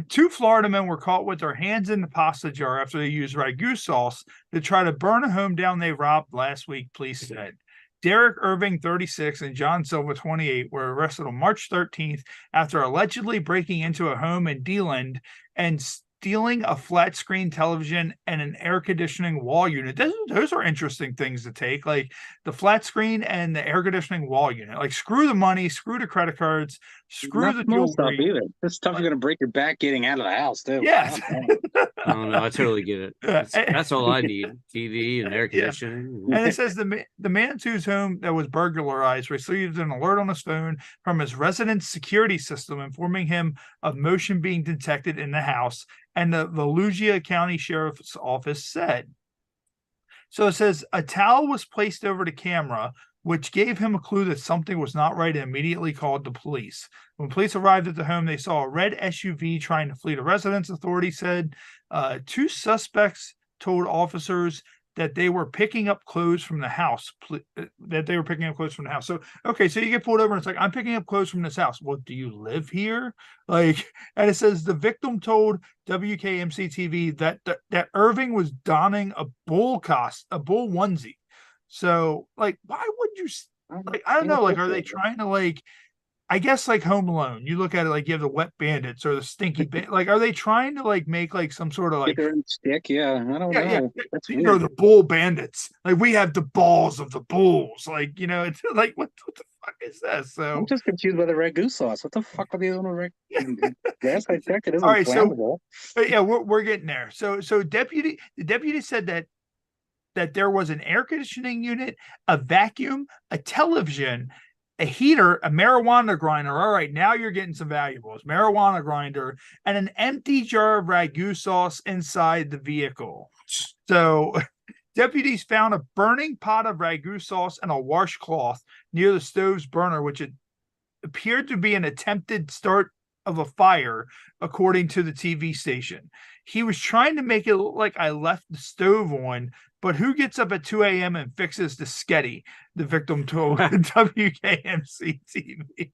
two Florida men were caught with their hands in the pasta jar after they used ragu sauce to try to burn a home down they robbed last week, police said. Derek Irving, 36, and John Silva, 28, were arrested on March 13th after allegedly breaking into a home in D-Land and stealing a flat screen television and an air conditioning wall unit. Those are interesting things to take, like the flat screen and the air conditioning wall unit. Like screw the money, screw the credit cards, screw the jewelry. Stuff either. This stuff you're going to break your back getting out of the house too. Yes. Oh no, I totally get it. That's all I need: TV and air conditioning. And it says the man whose home that was burglarized received an alert on his phone from his residence security system informing him of motion being detected in the house. And the Volusia County Sheriff's Office said. So it says a towel was placed over the camera, which gave him a clue that something was not right, and immediately called the police. When police arrived at the home, they saw a red SUV trying to flee the residence, authorities said. Two suspects told officers that they were picking up clothes from the house, So, okay, so you get pulled over and it's like, I'm picking up clothes from this house. Well, do you live here? Like, and it says the victim told WKMC TV that Irving was donning a bull onesie. So, like, why would you, like, I don't know, like, are they trying to, like, I guess like Home Alone, you look at it like you have the wet bandits or the stinky like are they trying to like make like some sort of Get like their own stick. Yeah, I don't know. That's these are weird. the bull bandits. Like we have the balls of the bulls. Like, it's like what the fuck is this? I'm So just confused by the ragu sauce. What the fuck are they doing with ragu? Last I checked, it all isn't right, so flammable. yeah, we're getting there. So the deputy said that there was an air conditioning unit, a vacuum, a television, a heater, a marijuana grinder. All right, now you're getting some valuables. Marijuana grinder and an empty jar of ragu sauce inside the vehicle. So deputies found a burning pot of ragu sauce and a washcloth near the stove's burner, which appeared to be an attempted start of a fire, according to the TV station. He was trying to make it look like I left the stove on, but who gets up at 2 a.m. and fixes the sketty? The victim told WKMC TV.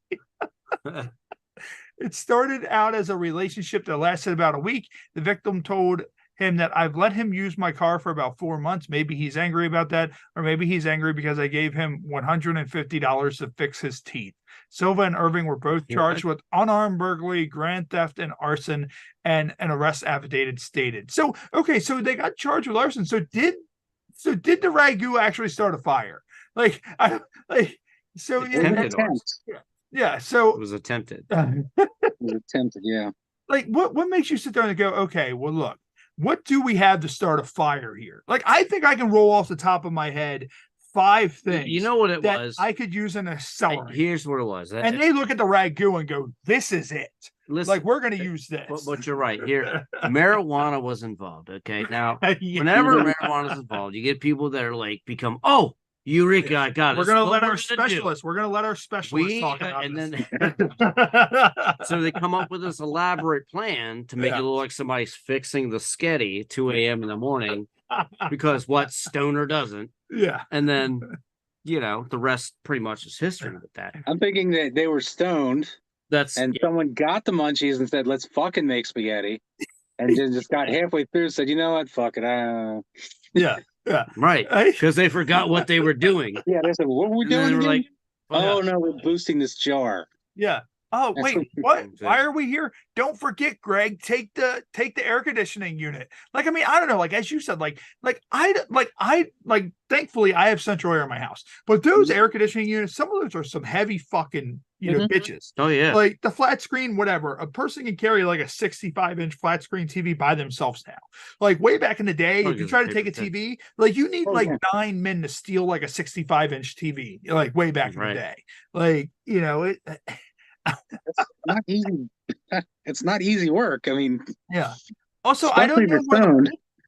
It started out as a relationship that lasted about a week. The victim told him that I've let him use my car for about 4 months. Maybe he's angry about that, or maybe he's angry because I gave him $150 to fix his teeth. Silva and Irving were both charged with unarmed burglary, grand theft, and arson, and an arrest affidavit stated. So, okay, so they got charged with arson. So did the ragu actually start a fire? Like, so yeah. So it was attempted. It was attempted, yeah. Like, what makes you sit there and go, okay, well, look, what do we have to start a fire here? Like, I think I can roll off the top of my head 5 things. You know what it was? I could use an accelerant. Here's what it was. And they look at the ragu and go, this is it. Listen, like, we're going to use this. But you're right. Here, marijuana was involved. Okay. Now, whenever marijuana is involved, you get people that are like, oh, Eureka, I got it. We're going to let our specialists. We're going to let our specialists talk about and this. Then so they come up with this elaborate plan to make it look like somebody's fixing the sketty at 2 a.m. in the morning, because what stoner doesn't? Yeah. And then, the rest pretty much is history with that. I'm thinking that they were stoned. Someone got the munchies and said, let's fucking make spaghetti. And just got halfway through and said, you know what? Fuck it. Yeah. Right. Because they forgot what they were doing. Yeah. They said, what were we doing? They were like, oh, no, we're boosting this jar. Yeah. Oh, wait, what? Why are we here? Don't forget, Greg, take the air conditioning unit. Like, I mean, I don't know. Like, as you said, thankfully I have central air in my house, but those air conditioning units, some of those are some heavy fucking, bitches. Oh yeah. Like the flat screen, whatever. A person can carry like a 65-inch flat screen TV by themselves now. Like way back in the day, if you try to take a TV, like you need 9 men to steal like a 65-inch TV, like way back in the day. Like, it's not easy. It's not easy work. I mean, yeah. Also, I don't know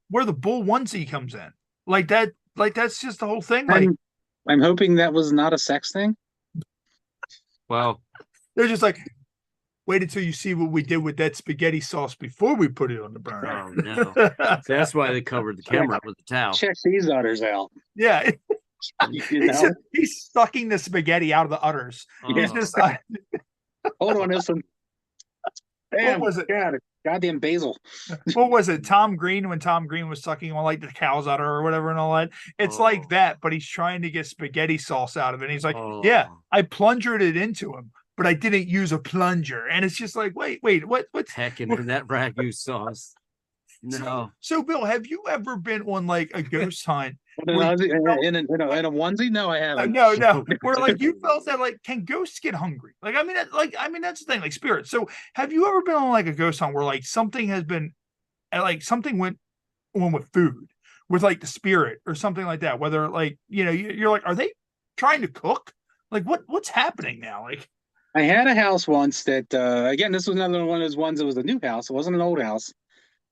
where the bull onesie comes in. Like that. Like that's just the whole thing. Like I'm hoping that was not a sex thing. Well, they're just like, wait until you see what we did with that spaghetti sauce before we put it on the burner. Oh no! That's why they covered the camera with the towel. Check these udders out. Yeah. He's sucking the spaghetti out of the udders. He's just hold on, listen. Damn, what was it? Goddamn basil. What was it? Tom Green, when Tom Green was sucking on like the cow's udder or whatever and all that. It's like that, but he's trying to get spaghetti sauce out of it. And he's like, yeah, I plungered it into him, but I didn't use a plunger. And it's just like, wait, what's heckin' in that ragu sauce? No. So Bill, have you ever been on like a ghost hunt? In a onesie? No, I haven't. No. Where like you felt that like, can ghosts get hungry? Like, I mean, that's the thing, like spirits. So have you ever been on like a ghost hunt where like something has been, like something went on with food, with like the spirit or something like that? Whether like, you're like, are they trying to cook? Like what's happening now? Like, I had a house once that, again, this was another one of those ones that was a new house. It wasn't an old house.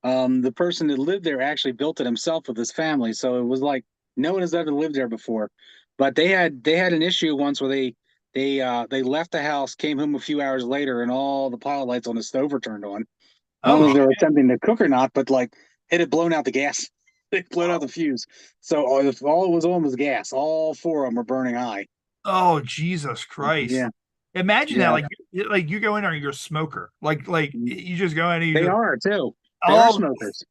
The person that lived there actually built it himself with his family, so it was like no one has ever lived there before. But they had an issue once where they left the house, came home a few hours later, and all the pilot lights on the stove were turned on. I don't know if they were attempting to cook or not, but like it had blown out the gas. It blown out the fuse. So all it was on was gas. All 4 of them were burning high. Oh, Jesus Christ! Yeah. Imagine that, like you go in there and you're a smoker, like you just go in and they are too. They are smokers.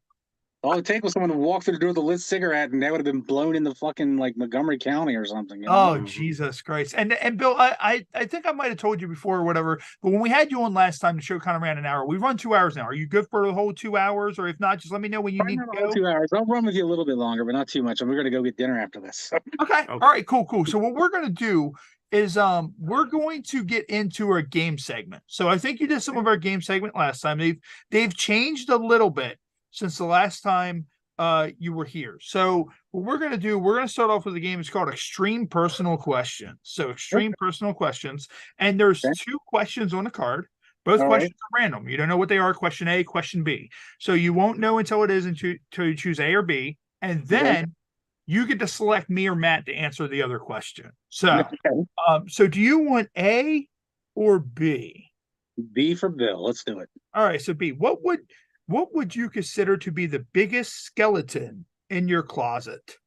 All it take was someone to walk through the door with a lit cigarette, and that would have been blown into fucking like Montgomery County or something. You know? Oh, Jesus Christ. And Bill, I think I might have told you before or whatever, but when we had you on last time, the show kind of ran an hour. We run 2 hours now. Are you good for the whole 2 hours? Or if not, just let me know when you need to go. 2 hours. I'll run with you a little bit longer, but not too much. And we're gonna go get dinner after this. Okay. All right, cool. So what we're gonna do is we're going to get into our game segment. So I think you did some of our game segment last time. They've changed a little bit since the last time you were here. So what we're going to do, we're going to start off with a game. It's called Extreme Personal Questions. So Extreme Personal Questions, and there's 2 questions on the card. Both questions are random. You don't know what they are. Question A, question B. So you won't know until it is until you choose A or B, and then you get to select me or Matt to answer the other question. So, so do you want A or B? B for Bill. Let's do it. All right. So B, what would you consider to be the biggest skeleton in your closet?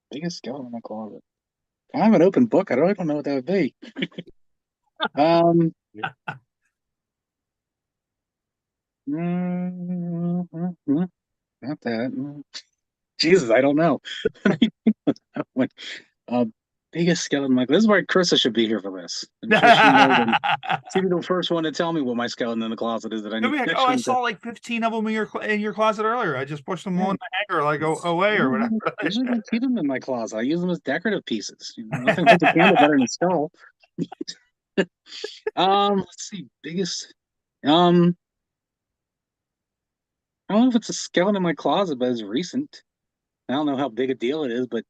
Biggest skeleton in my closet. I have an open book. I don't know what that would be. Not that. Jesus, I don't know. Biggest skeleton. Like, this is why Karissa should be here for this. She'd be the first one to tell me what my skeleton in the closet is. That I need. Like, I saw like 15 of them in your closet earlier. I just pushed them on the hanger, like away or whatever. I usually don't keep them in my closet. I use them as decorative pieces. You know, nothing puts a candle better than a skull. Let's see. Biggest. I don't know if it's a skeleton in my closet, but it's recent. I don't know how big a deal it is, but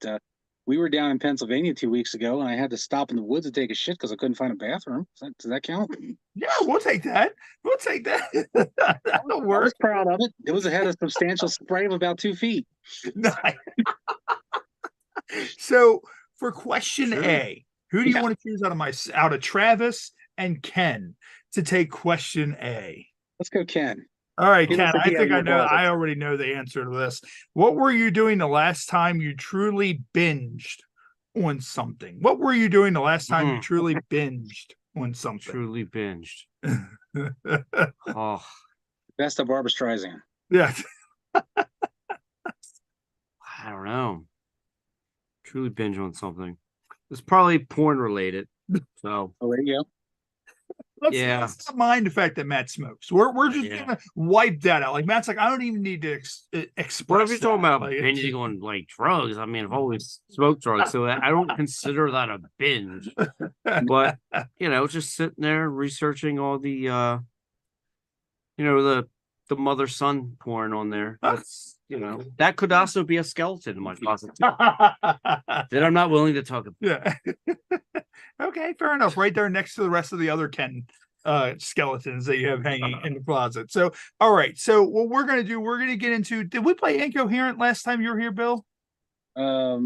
we were down in Pennsylvania 2 weeks ago, and I had to stop in the woods to take a shit because I couldn't find a bathroom. Does that count? Yeah, we'll take that. That'll work. I was proud of it. It had a substantial spray of about 2 feet. Nice. So for question A, who do you want to choose out of Travis and Ken to take question A? Let's go, Ken. All right, Ken, I think I know. I already know the answer to this. What were you doing the last time you truly binged on something? What were you doing the last time you truly binged on something? Truly binged. Best of Barbra Streisand. Yeah. I don't know. Truly binge on something. It's probably porn related. So. Oh, there you go. Let's not mind the fact that Matt smokes. We're just gonna wipe that out. Like Matt's like, I don't even need to express. What if you're talking about binging on like drugs? I mean, I've always smoked drugs, so I don't consider that a binge. But just sitting there researching all the the mother son porn on there. That's that could also be a skeleton in my closet that I'm not willing to talk about. Yeah. Okay, fair enough. Right there next to the rest of the other Ken skeletons that you have hanging in the closet. So, all right. So what we're going to do, we're going to get into, did we play Incoherent last time you were here, Bill? I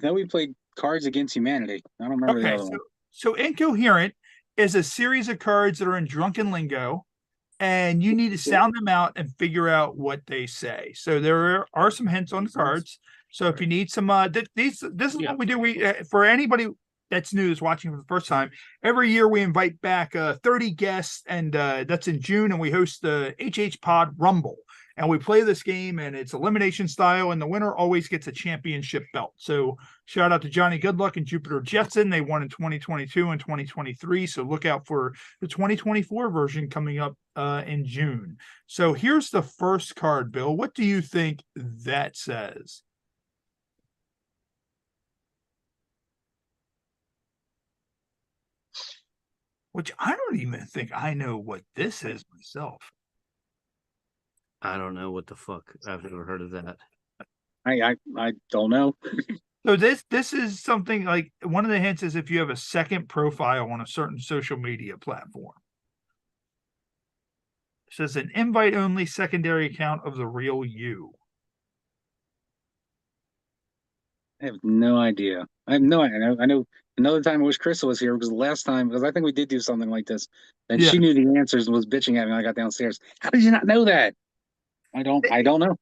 know we played Cards Against Humanity. I don't remember the other one. So Incoherent is a series of cards that are in drunken lingo, and you need to sound them out and figure out what they say. So there are some hints on the cards. So if you need some, this is what we do. We for anybody that's new, that's watching for the first time, every year we invite back 30 guests, and that's in June, and we host the HHPod Rumble. And we play this game, and it's elimination style, and the winner always gets a championship belt. So shout out to Johnny Goodluck and Jupiter Jetson. They won in 2022 and 2023. So look out for the 2024 version coming up in June. So here's the first card, Bill. What do you think that says? Which I don't even think I know what this is myself. I don't know what the fuck. I've never heard of that. I don't know. So this is something like, one of the hints is if you have a second profile on a certain social media platform. It says an invite only secondary account of the real you. I have no idea. I have no idea. I know another time I wish Karissa was here, because the last time, because I think we did do something like this, and she knew the answers and was bitching at me when I got downstairs. How did you not know that? I don't know.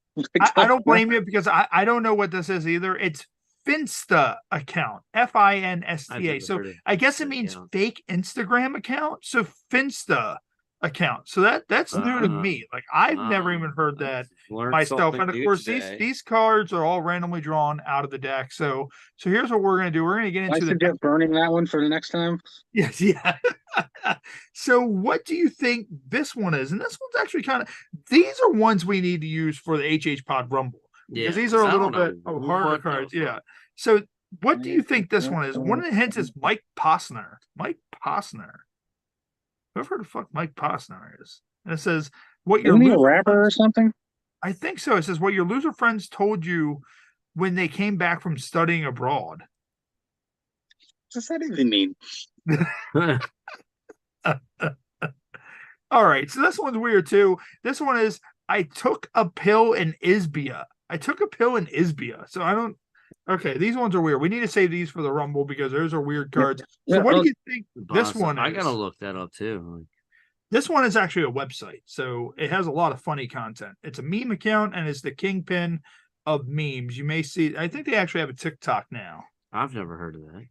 I don't blame you, because I don't know what this is either. It's Finsta account, Finsta. So I guess it means fake Instagram account. So Finsta account. So that's new to me. Like I've never even heard that myself. And of course, these cards are all randomly drawn out of the deck. So here's what we're gonna do. We're gonna get into I suggest burning that one for the next time. Yes, yeah. So what do you think this one is? And this one's actually kind of, these are ones we need to use for the HHPod Rumble. Because these are a little bit harder cards. Yeah. So what do you think this one is? One of the hints is Mike Posner. Mike Posner. Whoever the fuck Mike Posner is. And it says what your Isn't he a rapper or something? I think so. It says what your loser friends told you when they came back from studying abroad. What does that even mean? All right. So this one's weird too. This one is I took a pill in Isbia. I took a pill in Isbia. So I don't. Okay, these ones are weird. We need to save these for the Rumble because those are weird cards. So what do you think this one is? I gotta look that up too. This one is actually a website, so it has a lot of funny content. It's a meme account and it's the kingpin of memes. You may see. I think they actually have a TikTok now. I've never heard of that.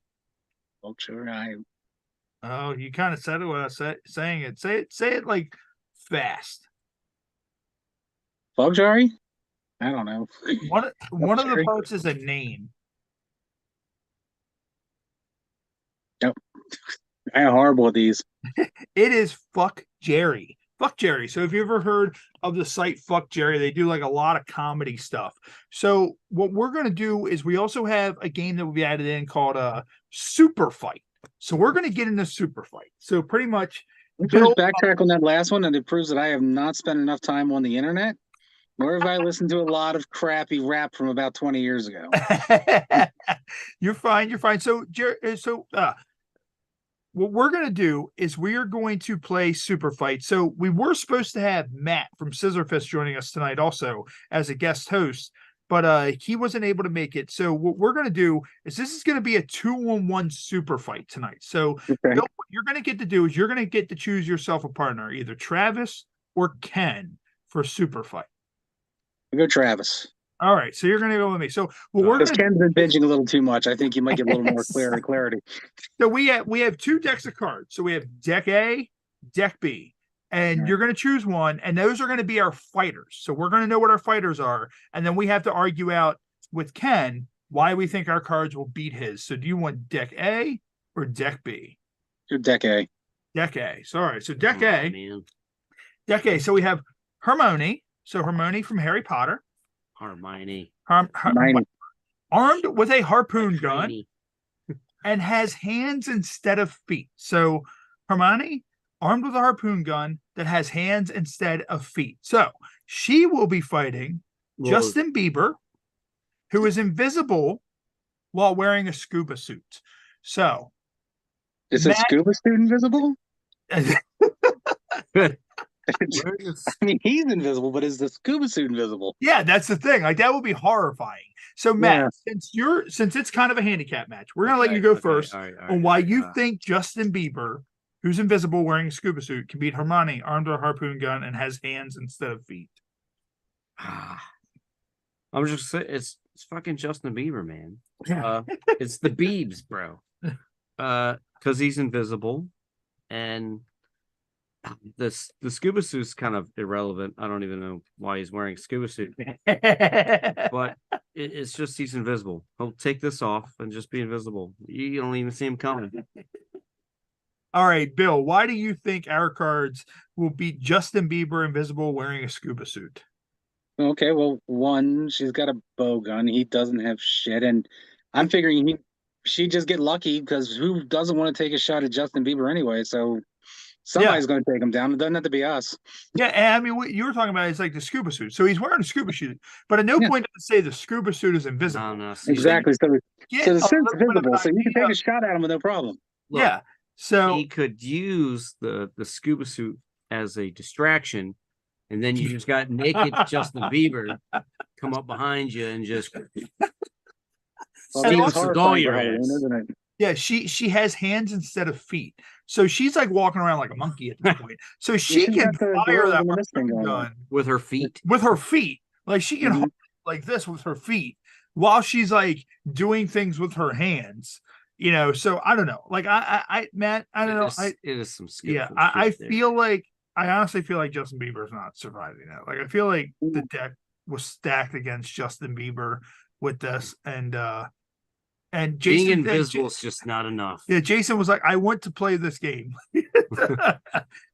Oh, sure. Oh, you kind of said it when I was saying it. Say it like fast. Fogjari? I don't know. One of the parts is a name. Yep. I am horrible with these. It is Fuck Jerry. Fuck Jerry. So if you ever heard of the site Fuck Jerry, they do like a lot of comedy stuff. So what we're going to do is we also have a game that will be added in called Super Fight. So we're going to get into Super Fight. So pretty much Bill, backtrack on that last one, and it proves that I have not spent enough time on the internet. Nor have I listened to a lot of crappy rap from about 20 years ago. You're fine. You're fine. So, what we're going to do is we are going to play Super Fight. So we were supposed to have Matt from Scissorfist joining us tonight also as a guest host, but he wasn't able to make it. So what we're going to do is this is going to be a 2-on-1 Super Fight tonight. So Bill, what you're going to get to do is you're going to get to choose yourself a partner, either Travis or Ken for Super Fight. I'll go Travis. All right, so you're going to go with me. So we're because Ken's been binging a little too much. I think you might get a little more clarity. So we have two decks of cards. So we have deck A, deck B, and you're going to choose one, and those are going to be our fighters. So we're going to know what our fighters are, and then we have to argue out with Ken why we think our cards will beat his. So do you want deck A or deck B? Do deck A. Deck A. So, all right. So deck A. Man. Deck A. So we have Hermione. So Hermione from Harry Potter. Hermione. Armed with a harpoon gun and has hands instead of feet. So Hermione, armed with a harpoon gun that has hands instead of feet. So she will be fighting Justin Bieber, who is invisible while wearing a scuba suit. So is a scuba suit invisible? I mean, he's invisible, but is the scuba suit invisible? Yeah, that's the thing. Like that would be horrifying. So Matt, since it's kind of a handicap match, we're gonna let you go first on why you think Justin Bieber, who's invisible wearing a scuba suit, can beat Hermione armed with a harpoon gun and has hands instead of feet. I'm just saying it's fucking Justin Bieber, man. It's the Biebs, bro. Because he's invisible and the scuba suit's kind of irrelevant. I don't even know why he's wearing a scuba suit, but it's just he's invisible. He'll take this off and just be invisible. You don't even see him coming. All right, Bill, why do you think our cards will beat Justin Bieber invisible wearing a scuba suit? Okay, well, one, she's got a bow gun. He doesn't have shit, and I'm figuring she'd just get lucky because who doesn't want to take a shot at Justin Bieber anyway? So somebody's going to take him down. It doesn't have to be us. Yeah, and I mean, what you were talking about is like the scuba suit. So he's wearing a scuba suit, but at no point does it say the scuba suit is invisible. No, exactly. So the suit's visible, so you can take a shot at him with no problem. Look, yeah. So he could use the scuba suit as a distraction, and then you just got naked Justin Bieber come up behind you and just steal your ass. Yeah, she has hands instead of feet. So she's like walking around like a monkey at this point. So she can fire that gun with her feet. With her feet. Like she can hold like this with her feet while she's like doing things with her hands. So I don't know. Like Matt, I don't know. It is some skill. Yeah, I feel like I honestly feel like Justin Bieber's not surviving that. Like I feel like the deck was stacked against Justin Bieber with this, and Jason Being invisible is just not enough. Yeah, Jason was like, I want to play this game.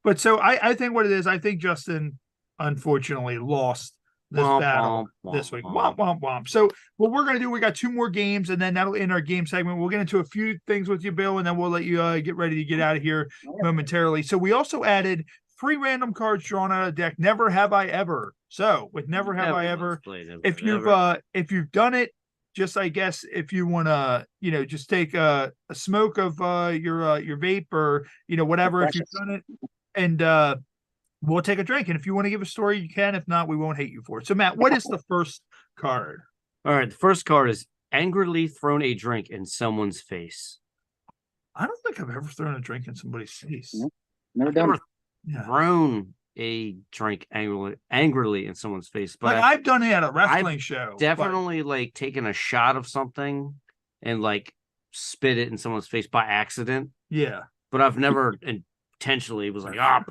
But so I think what it is, I think Justin unfortunately lost this battle this week. Womp, womp, womp. So what we're going to do, we got 2 more games, and then that'll end our game segment. We'll get into a few things with you, Bill, and then we'll let you get ready to get out of here momentarily. So we also added 3 random cards drawn out of deck. Never have I ever. So with never have I ever, if you've done it, just I guess if you want to, just take a smoke of your vape or whatever, if you've done it, and we'll take a drink. And if you want to give a story, you can. If not, we won't hate you for it. So Matt, what is the first card? All right, the first card is angrily thrown a drink in someone's face. I don't think I've ever thrown a drink in somebody's face. Nope. Never done. Thrown a drink angrily in someone's face, but like I've done it at a wrestling show. Definitely like taken a shot of something and like spit it in someone's face by accident. Yeah, but I've never intentionally was like, I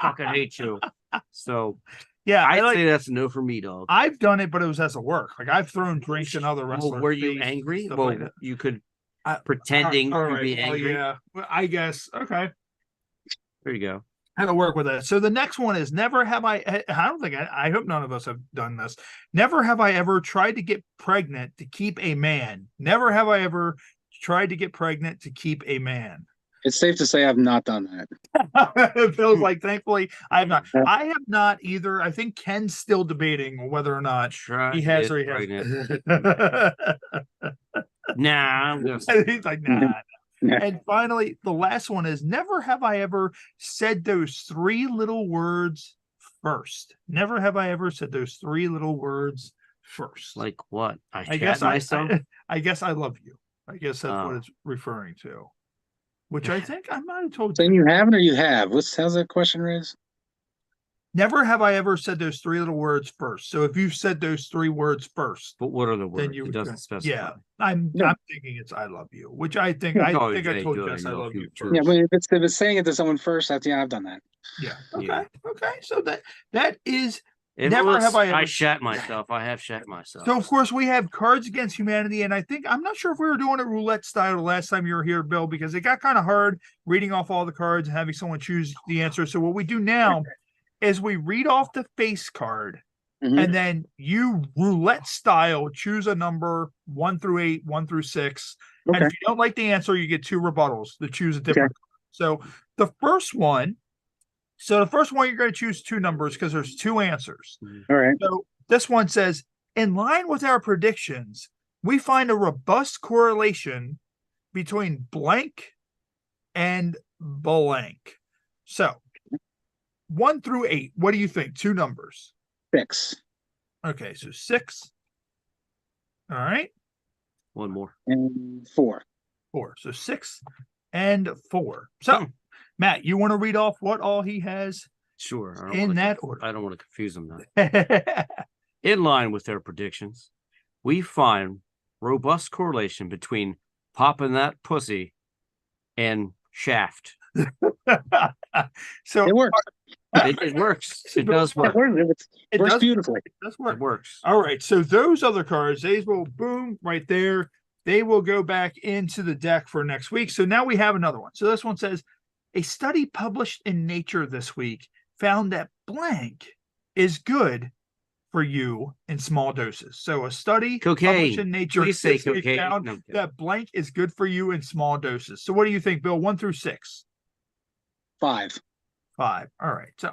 fucking hate you. So yeah, I'd say that's a no for me, dog. I've done it, but it was as a work. Like I've thrown drinks in other wrestlers. Well, were you angry? Well, like you could pretending to be angry. Yeah, well, I guess. Okay, there you go. How to work with that. So the next one is never have I don't think I hope none of us have done this. Never have I ever tried to get pregnant to keep a man. Never have I ever tried to get pregnant to keep a man. It's safe to say I've not done that. It feels like, thankfully, I have not. I have not either. I think Ken's still debating whether or not he has or he hasn't. Nah, he's like, nah. And finally, the last one is never have I ever said those 3 little words first. Never have I ever said those 3 little words first. Like what? I guess myself. I guess I love you. I guess that's what it's referring to. Which I think I might have told you. Then you haven't or you have? How's that question raised? Never have I ever said those 3 little words first. So if you've said those 3 words first, but what are the words? Then you it doesn't specify. Yeah, I'm thinking it's I love you, which I think I told Jess I love you first. Yeah, but if it's saying it to someone first, I've done that. Yeah. Okay. So that is never have I ever. I shat myself. I have shat myself. So of course we have Cards Against Humanity, and I'm not sure if we were doing it roulette style the last time you were here, Bill, because it got kind of hard reading off all the cards and having someone choose the answer. So what we do now is we read off the face card, and then you roulette style choose a number 1 through 8, 1 through 6. Okay. And if you don't like the answer, you get 2 rebuttals to choose a different. Okay. So the first one, you're going to choose 2 numbers because there's 2 answers. All right. So this one says, in line with our predictions, we find a robust correlation between blank and blank. So 1 through 8, what do you think? 2 numbers. 6. Okay, so 6. All right. 1 more. And 4. 4. So 6 and 4. So, Matt, you want to read off what all he has? Sure. In that order. I don't want to confuse them now. In line with their predictions, we find robust correlation between popping that pussy and shaft. So it works. It works. It does work. It works beautifully. It does work. It works. All right. So those other cards, they will boom right there. They will go back into the deck for next week. So now we have another one. So this one says, a study published in Nature this week found that blank is good for you in small doses. So a study published in Nature Please say cocaine. Found that blank is good for you in small doses. So what do you think, Bill? 1 through 6? 5. 5. All right. So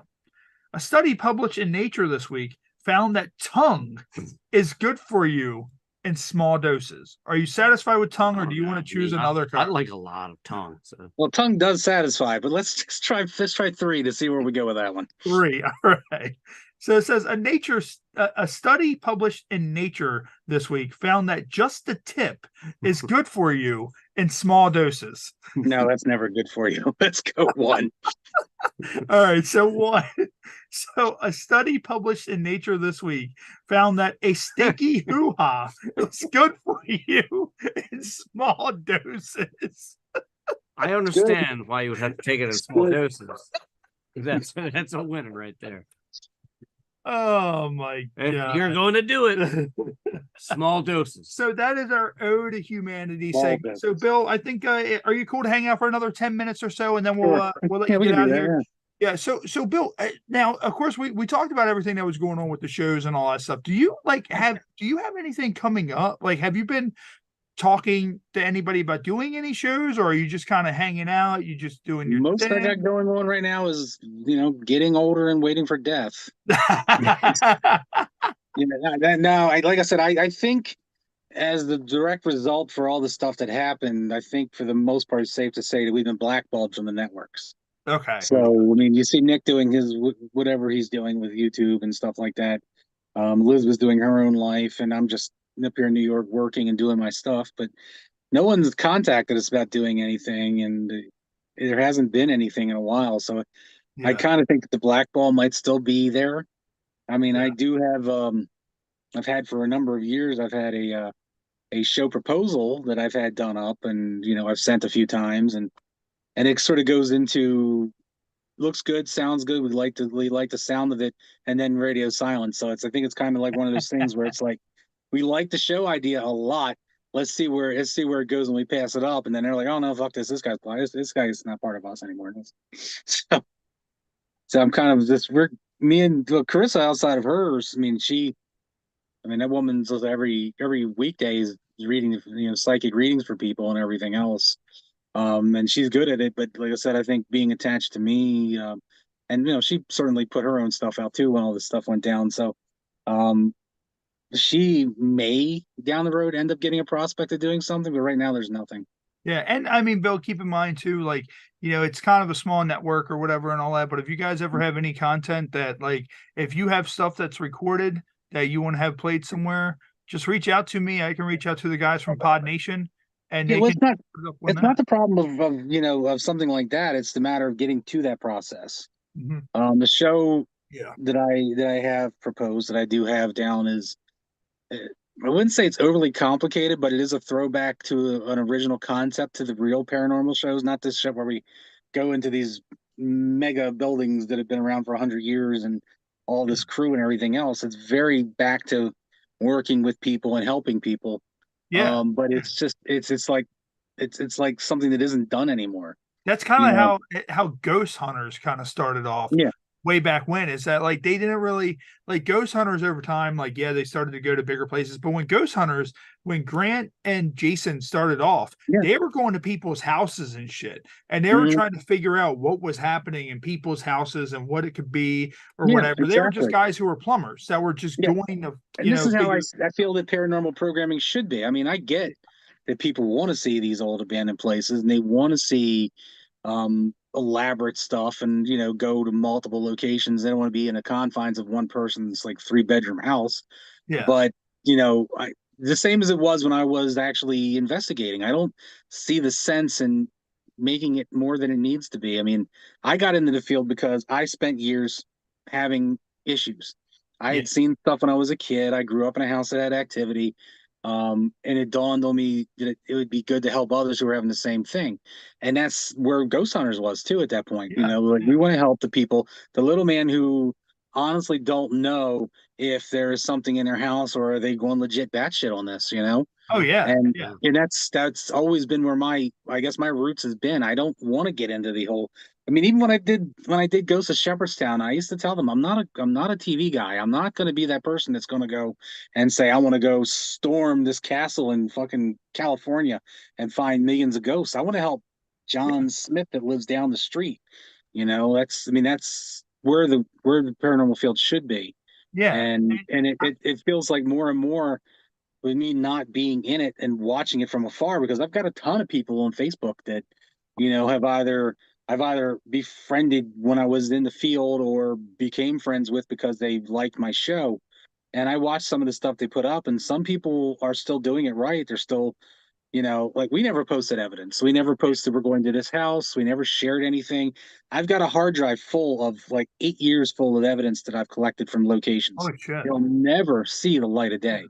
a study published in Nature this week found that tongue is good for you in small doses. Are you satisfied with tongue, or do you want to choose another card? I like a lot of tongue. So. Well, tongue does satisfy, but let's try 3 to see where we go with that one. 3. All right. So it says a study published in Nature this week found that just the tip is good for you in small doses. No, that's never good for you. Let's go 1. All right, so 1. So a study published in Nature this week found that a stinky hoo-ha is good for you in small doses. I understand why you would have to take it in small doses. That's a winner right there. Oh my God. You're going to do it. Small doses. So that is our ode to humanity Small segment. So Bill, I think are you cool to hang out for another 10 minutes or so, and then we'll Sure. we'll let Yeah, you we get can out do of that. here. Yeah. Yeah. So Bill, now of course we talked about everything that was going on with the shows and all that stuff. Do you have anything coming up? Like, have you been talking to anybody about doing any shows, or are you just kind of hanging out? You just doing your Most I got thing? going on right now is, getting older and waiting for death. Like I said, I think as the direct result for all the stuff that happened, I think for the most part, it's safe to say that we've been blackballed from the networks. Okay. So, I mean, you see Nick doing his whatever he's doing with YouTube and stuff like that. Liz was doing her own life, and I'm just up here in New York working and doing my stuff. But no one's contacted us about doing anything, and there hasn't been anything in a while. So I Yeah. kind of think that the blackball might still be there. I mean, Yeah. I do have. I've had for a number of years. I've had a show proposal that I've had done up, and I've sent a few times, and it sort of goes into looks good, sounds good. We like the sound of it, and then radio silence. So I think it's kind of like one of those things where it's like we like the show idea a lot. Let's see where it goes when we pass it up, and then they're like, oh no, fuck this. This guy's not part of us anymore. So so I'm kind of just me and Karissa outside of hers. I mean that woman's every weekday is reading psychic readings for people and everything else. And she's good at it. But like I said, I think being attached to me, and she certainly put her own stuff out too when all this stuff went down. So, um, she may down the road end up getting a prospect of doing something, but right now there's nothing. Yeah, and I mean, Bill, keep in mind too, like, it's kind of a small network or whatever and all that. But if you guys ever have any content that, like, if you have stuff that's recorded that you want to have played somewhere, just reach out to me. I can reach out to the guys from Pod Nation, and Yeah, they well, can put it up on it's that. not the problem of something like that. It's the matter of getting to that process. Mhm. The show Yeah. that I have proposed that I do have down is I wouldn't say it's overly complicated, but it is a throwback to an original concept to the real paranormal shows, not this shit where we go into these mega buildings that have been around for 100 years and all this crew and everything else. It's very back to working with people and helping people. Yeah. But it's just it's like something that isn't done anymore. That's You kind of know? how Ghost Hunters kind of started off Yeah. way back when. Is that, like, they didn't really, like, Ghost Hunters over time, like, yeah, they started to go to bigger places, but when Grant and Jason started off, Yeah. they were going to people's houses and shit, and they were Mhm. trying to figure out what was happening in people's houses and what it could be or Yeah, whatever. They were just exactly. guys who were plumbers that were just Yeah. doing the, And this is how figure. I feel that paranormal programming should be. I mean, I get that people want to see these old abandoned places and they want to see elaborate stuff and go to multiple locations. They don't want to be in the confines of one person's like 3 bedroom house. Yeah. But the same as it was when I was actually investigating. I don't see the sense in making it more than it needs to be. I mean, I got into the field because I spent years having issues. I Yeah. had seen stuff when I was a kid. I grew up in a house that had activity. And it dawned on me that it would be good to help others who were having the same thing. And that's where Ghost Hunters was too at that point. Yeah. Like we want to help the people, the little man who honestly don't know if there is something in their house or are they going legit batshit on this. Oh yeah. And Yeah. and that's always been where I guess my roots has been. I don't want to get into the whole. I mean, even when I did Ghost of Shepherdstown, I used to tell them I'm not a TV guy. I'm not going to be that person that's going to go and say I want to go storm this castle in fucking California and find millions of ghosts. I want to help John Smith that lives down the street. That's where the paranormal field should be. Yeah. And it feels like more and more with me not being in it and watching it from afar because I've got a ton of people on Facebook that have I've either befriended when I was in the field or became friends with because they liked my show. And I watched some of the stuff they put up, and some people are still doing it right. They're still, like we never posted evidence. We never posted we're going to this house. We never shared anything. I've got a hard drive full of like 8 years full of evidence that I've collected from locations. Holy shit. It'll never see the light of day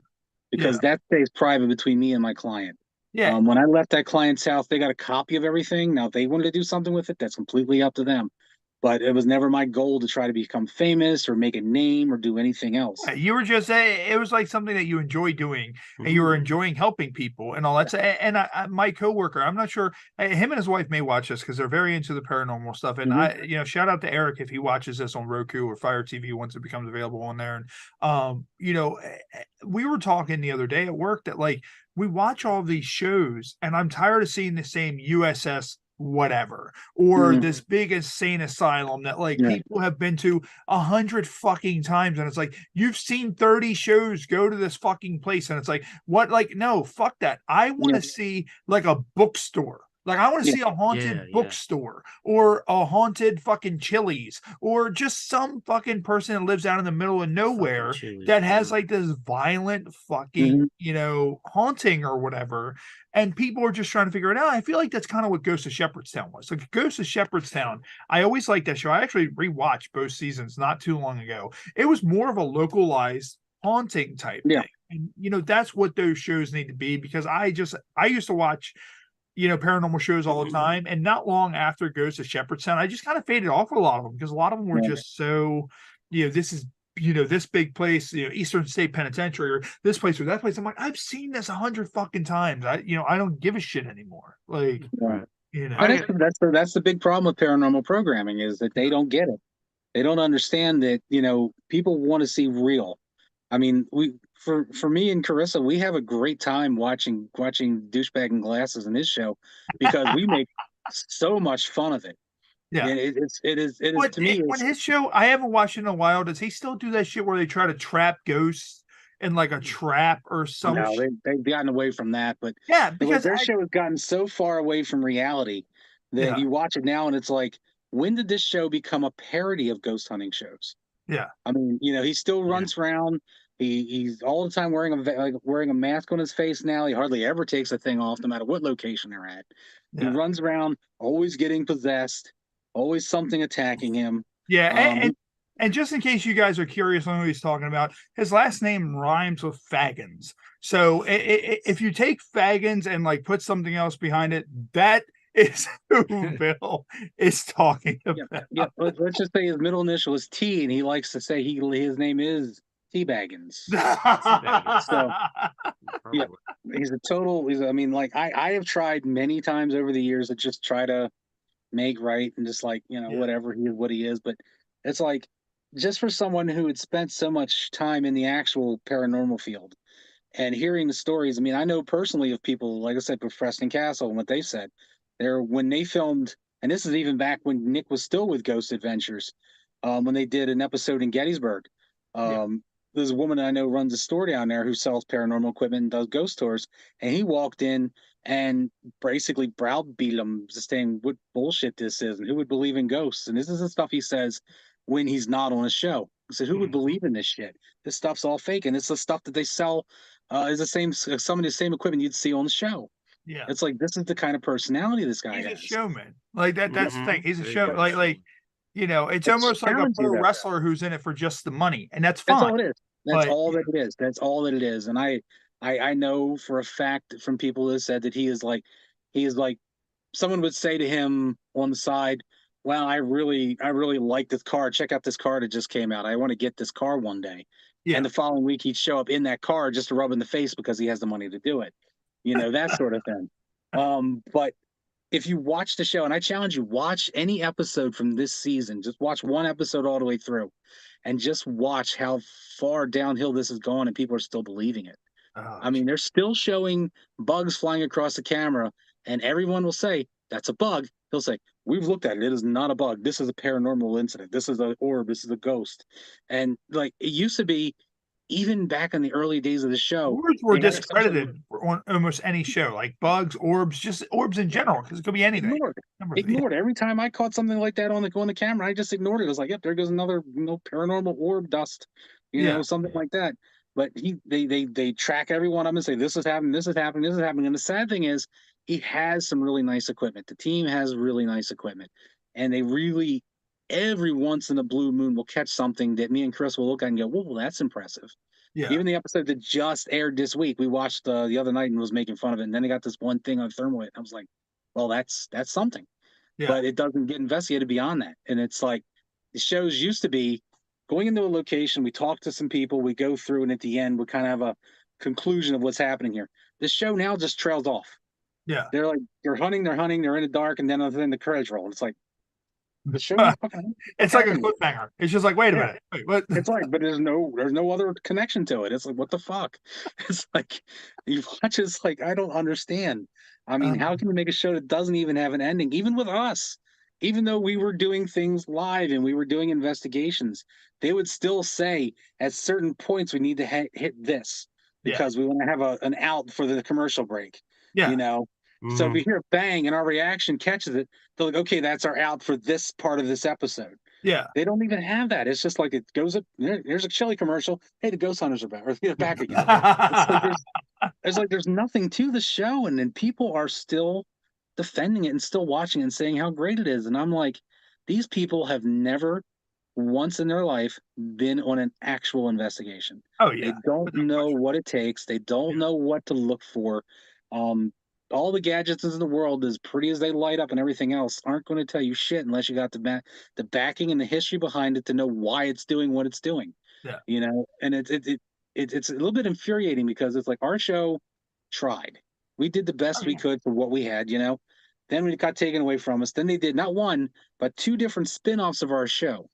because Yeah. that stays private between me and my client. Yeah. When I left that client's house, they got a copy of everything. Now, if they wanted to do something with it, that's completely up to them. but it was never my goal to try to become famous or make a name or do anything else. Yeah, you were just it was like something that you enjoy doing, and you were enjoying helping people and all that. And my coworker, I'm not sure, him and his wife may watch this because they're very into the paranormal stuff. And I shout out to Eric if he watches this on Roku or Fire TV once it becomes available on there. And we were talking the other day at work that like we watch all these shows, and I'm tired of seeing the same USS whatever or this big insane asylum that like people have been to 100 fucking times, and it's like you've seen 30 shows, go to this fucking place, and it's like what, like no, fuck that. I want to see like a bookstore. Like I want to see a haunted bookstore or a haunted fucking Chili's or just some fucking person that lives out in the middle of nowhere that has like this violent fucking, haunting or whatever. And people are just trying to figure it out. I feel like that's kind of what Ghost of Shepherdstown was. Like Ghost of Shepherdstown, I always liked that show. I actually rewatched both seasons not too long ago. It was more of a localized haunting type thing. And that's what those shows need to be, because I used to watch paranormal shows all the time, and not long after Ghost of Shepherdstown, I just kind of faded off a lot of them because a lot of them were just so, this is this big place, Eastern State Penitentiary, or this place or that place. I'm like, I've seen this 100 fucking times. I don't give a shit anymore. Like, that's the big problem with paranormal programming, is that they don't get it. They don't understand that, people want to see real. I mean, for me and Karissa, we have a great time watching Douchebag and Glasses in his show because we make so much fun of it. Yeah, and it is to me. When his show, I haven't watched it in a while. Does he still do that shit where they try to trap ghosts in like a trap or something? No, they've gotten away from that. But because their show has gotten so far away from reality that you watch it now and it's like, when did this show become a parody of ghost hunting shows? Yeah, I mean, he still runs around. He's all the time wearing a mask on his face now. He hardly ever takes a thing off, no matter what location they're at. He runs around, always getting possessed, always something attacking him. Yeah, and just in case you guys are curious on who he's talking about, his last name rhymes with Faggins. So if you take Faggins and like put something else behind it, that is who Bill is talking about. Yeah. Let's just say his middle initial is T, and he likes to say his name is T-Baggins. So he's a total. I have tried many times over the years to just try to make right and just like whatever he is, what he is, but it's like, just for someone who had spent so much time in the actual paranormal field and hearing the stories. I mean, I know personally of people, like I said, with Preston Castle and what they said. When they filmed, and this is even back when Nick was still with Ghost Adventures, when they did an episode in Gettysburg. There's a woman I know runs a store down there who sells paranormal equipment and does ghost tours, and he walked in and basically browbeat him, just saying what bullshit this is and who would believe in ghosts. And this is the stuff he says when he's not on a show. He said, who would believe in this shit? This stuff's all fake, and it's the stuff that they sell is the same, some of the same equipment you'd see on the show. Yeah, it's like, this is the kind of personality this guy has. He's a showman. Like that. That's the thing. He's a showman. Like it's almost like a pro wrestler who's in it for just the money, and that's fine. That's all it is. That's all that it is. That's all that it is. And I know for a fact from people that said that he is like someone would say to him on the side, well, I really like this car. Check out this car that just came out. I want to get this car one day. Yeah. And the following week he'd show up in that car just to rub in the face because he has the money to do it. That sort of thing. But if you watch the show, and I challenge you, watch any episode from this season, just watch one episode all the way through and just watch how far downhill this has gone and people are still believing it. I mean, they're still showing bugs flying across the camera, and everyone will say, that's a bug. He'll say, we've looked at it. It is not a bug. This is a paranormal incident. This is an orb. This is a ghost. And like, it used to be, even back in the early days of the show, orbs were discredited on almost any show, like bugs, orbs, just orbs in general, because it could be anything. Ignored. Every time I caught something like that on the camera, I just ignored it. I was like, yep, there goes another paranormal orb dust, something like that. But they track every one of them and say, this is happening, this is happening, this is happening. And the sad thing is, he has some really nice equipment. The team has really nice equipment, and they really, every once in a blue moon, will catch something that me and Chris will look at and go, whoa, that's impressive. Yeah. Even the episode that just aired this week, we watched the other night and was making fun of it. And then they got this one thing on thermalite. I was like, well, that's something. Yeah. but it doesn't get investigated beyond that. And it's like the shows used to be going into a location, we talk to some people, we go through, and at the end, we kind of have a conclusion of what's happening here. This show now just trails off. Yeah. They're like, they're hunting, they're in the dark, and then the credits roll. It's like, the show is fucking. It's like a cliffhanger. It's just like, wait a minute. Wait, what? It's like, but there's no other connection to it. It's like, what the fuck? It's like you watch. It's like I don't understand. I mean, how can you make a show that doesn't even have an ending? Even with us, even though we were doing things live and we were doing investigations, they would still say at certain points we need to hit this because we want to have an out for the commercial break. Yeah. You know. So if we hear a bang and our reaction catches it, they're like, okay, that's our out for this part of this episode. Yeah. They don't even have that. It's just like it goes up. There's a chili commercial. Hey, the ghost hunters are back. Or they're back again. It's like there's nothing to the show. And then people are still defending it and still watching it and saying how great it is. And I'm like, these people have never once in their life been on an actual investigation. Oh, yeah. They don't know what it takes. They don't know what to look for. All the gadgets in the world, as pretty as they light up and everything else, aren't going to tell you shit unless you got the backing and the history behind it to know why it's doing what it's doing. Yeah. You know, and it's a little bit infuriating because it's like our show tried. We did the best we could for what we had, you know. Then we got taken away from us. Then they did not one, but two different spin-offs of our show.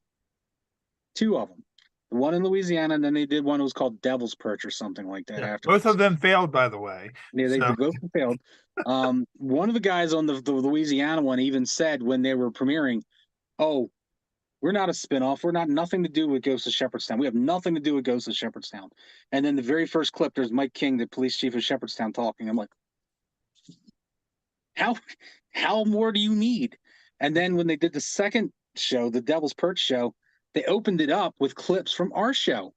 Two of them. One in Louisiana, and then they did one that was called Devil's Perch or something like that. After both of them failed, by the way. Yeah, they both failed. One of the guys on the Louisiana one even said when they were premiering, "Oh, we're not a spinoff. We're not nothing to do with Ghosts of Shepherdstown. We have nothing to do with Ghosts of Shepherdstown." And then the very first clip, there's Mike King, the police chief of Shepherdstown, talking. I'm like, how more do you need? And then when they did the second show, the Devil's Perch show, they opened it up with clips from our show.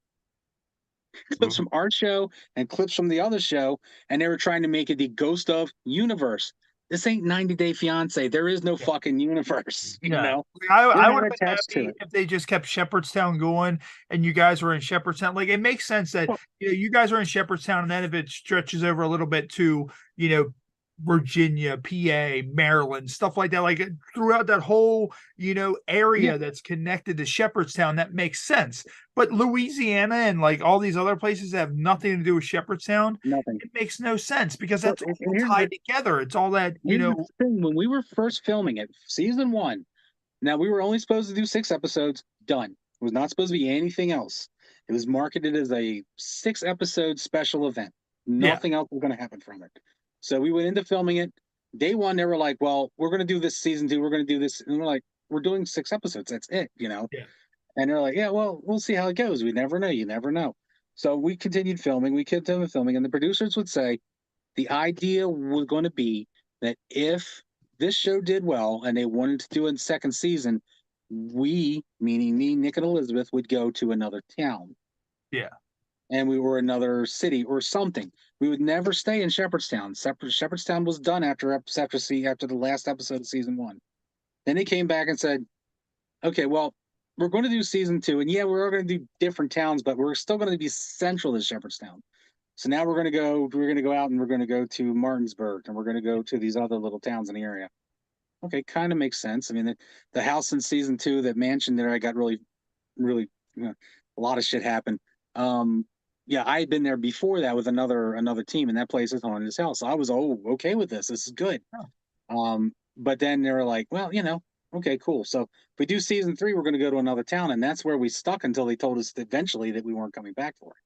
Clips from our show and clips from the other show, and they were trying to make it the Ghost of universe. This ain't 90 Day Fiance. There is no fucking universe. You know, I would have been happy if they just kept Shepherdstown going and you guys were in Shepherdstown. Like, it makes sense that you guys are in Shepherdstown, and then if it stretches over a little bit to Virginia, PA, Maryland, stuff like that, like throughout that whole area that's connected to Shepherdstown, that makes sense. But Louisiana and like all these other places that have nothing to do with Shepherdstown, it makes no sense because that's all tied together. It's all that the thing, when we were first filming it, season 1, now we were only supposed to do 6 episodes, done. It was not supposed to be anything else. It was marketed as a 6-episode special event. Nothing else was going to happen from it. So we went into filming it. Day 1, they were like, well, we're going to do this season 2. We're going to do this. And we're like, we're doing 6 episodes. That's it, Yeah. And they're like, yeah, well, we'll see how it goes. We never know. You never know. So we continued filming. And the producers would say the idea was going to be that if this show did well and they wanted to do a second season, we, meaning me, Nick, and Elizabeth, would go to another town. Yeah. And we were another city or something. We would never stay in Shepherdstown. Shepherdstown was done after the last episode of season 1. Then they came back and said, okay, well, we're going to do season 2. And we're going to do different towns, but we're still going to be central to Shepherdstown. So now we're going to go out and we're going to go to Martinsburg, and we're going to go to these other little towns in the area. Okay, kind of makes sense. I mean, the house in season 2, that mansion there, I got really, really, a lot of shit happened. I had been there before that with another team, and that place is haunted as hell. So I was okay with this. This is good. Oh. But then they were like, well, okay, cool. So if we do season 3, we're going to go to another town, and that's where we stuck until they told us eventually that we weren't coming back for it.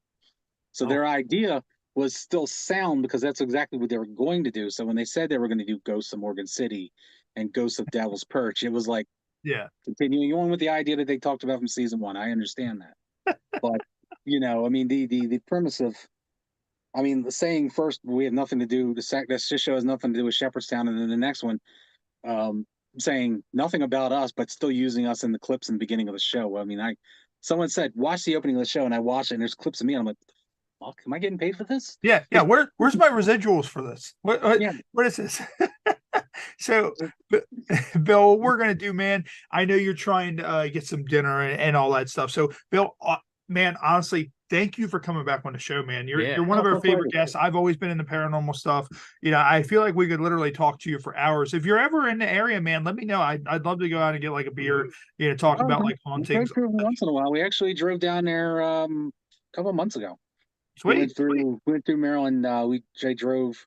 So their idea was still sound because that's exactly what they were going to do. So when they said they were going to do Ghosts of Morgan City and Ghosts of Devil's Perch, it was like, continuing on with the idea that they talked about from season 1. I understand that, but. I mean, the premise of, the saying first, we have nothing to do, this just show has nothing to do with Shepherdstown, and then the next one, saying nothing about us, but still using us in the clips in the beginning of the show. I mean, someone said, watch the opening of the show, and I watched it, and there's clips of me, and I'm like, fuck, am I getting paid for this? Yeah. Where's my residuals for this? What is this? So, Bill, what we're going to do, man, I know you're trying to get some dinner and all that stuff. So, Bill, man, honestly, thank you for coming back on the show, man. You're Yeah. you're one of Oh, our my favorite pleasure. guests. I've always been into paranormal stuff. I feel like we could literally talk to you for hours. If you're ever in the area, man, let me know. I'd love to go out and get like a beer, talk Oh, about like we go hauntings. through every once in a while. We actually drove down there a couple of months ago. We Sweet. went through Maryland. I drove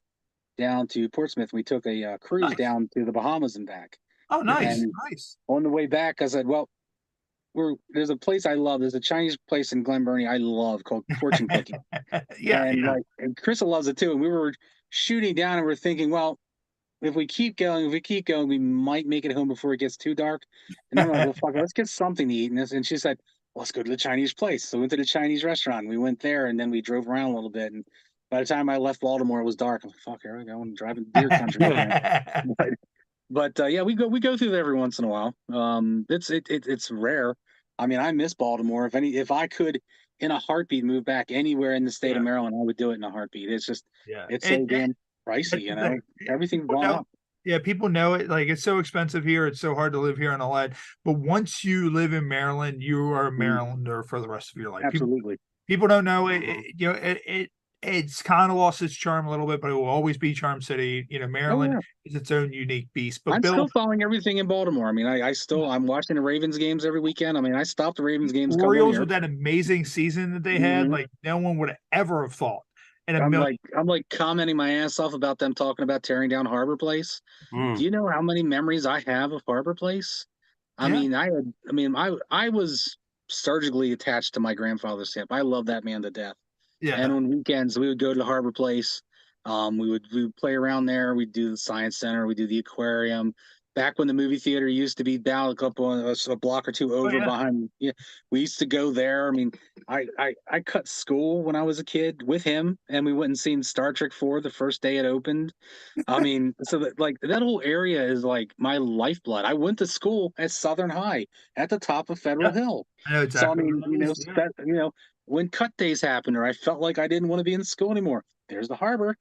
down to Portsmouth. We took a cruise Nice. down to the Bahamas and back. Oh, nice, And nice. on the way back, I said, "Well, there's a place I love. There's a Chinese place in Glen Burnie I love called Fortune Cookie, Yeah, yeah. and Carissa loves it too. And we were shooting down, and we're thinking, well, if we keep going, we might make it home before it gets too dark. And then we're like, well, fuck it, let's get something to eat. And she said, well, let's go to the Chinese place. So we went to the Chinese restaurant. We went there, and then we drove around a little bit. And by the time I left Baltimore, it was dark. I'm like, fuck, here I go. I'm driving deer country again. But we go through there every once in a while. It's rare. I mean, I miss Baltimore. If I could in a heartbeat move back anywhere in the state of Maryland, I would do it in a heartbeat. It's just it's so damn pricey, Everything's gone up. Yeah, people know it. Like, it's so expensive here. It's so hard to live here in LA. But once you live in Maryland, you are a Marylander for the rest of your life. Absolutely. People don't know it. It's kind of lost its charm a little bit, but it will always be Charm City. Maryland is its own unique beast. But I'm Bill, still following everything in Baltimore. I mean, I'm watching the Ravens games every weekend. I mean, I stopped the Ravens games. Orioles with that amazing season that they had, like no one would ever have thought. And I'm like commenting my ass off about them talking about tearing down Harbor Place. Do you know how many memories I have of Harbor Place? I mean, I was surgically attached to my grandfather's hip. I love that man to death. Yeah. And on weekends, we would go to the Harbor Place. We would play around there. We'd do the Science Center. We'd do the aquarium. Back when the movie theater used to be down a block or two over behind. Yeah, we used to go there. I mean, I cut school when I was a kid with him, and we went and seen Star Trek 4 the first day it opened. I mean, so that whole area is like my lifeblood. I went to school at Southern High at the top of Federal Hill. I know exactly. So I mean, when cut days happened, or I felt like I didn't want to be in school anymore, there's the harbor.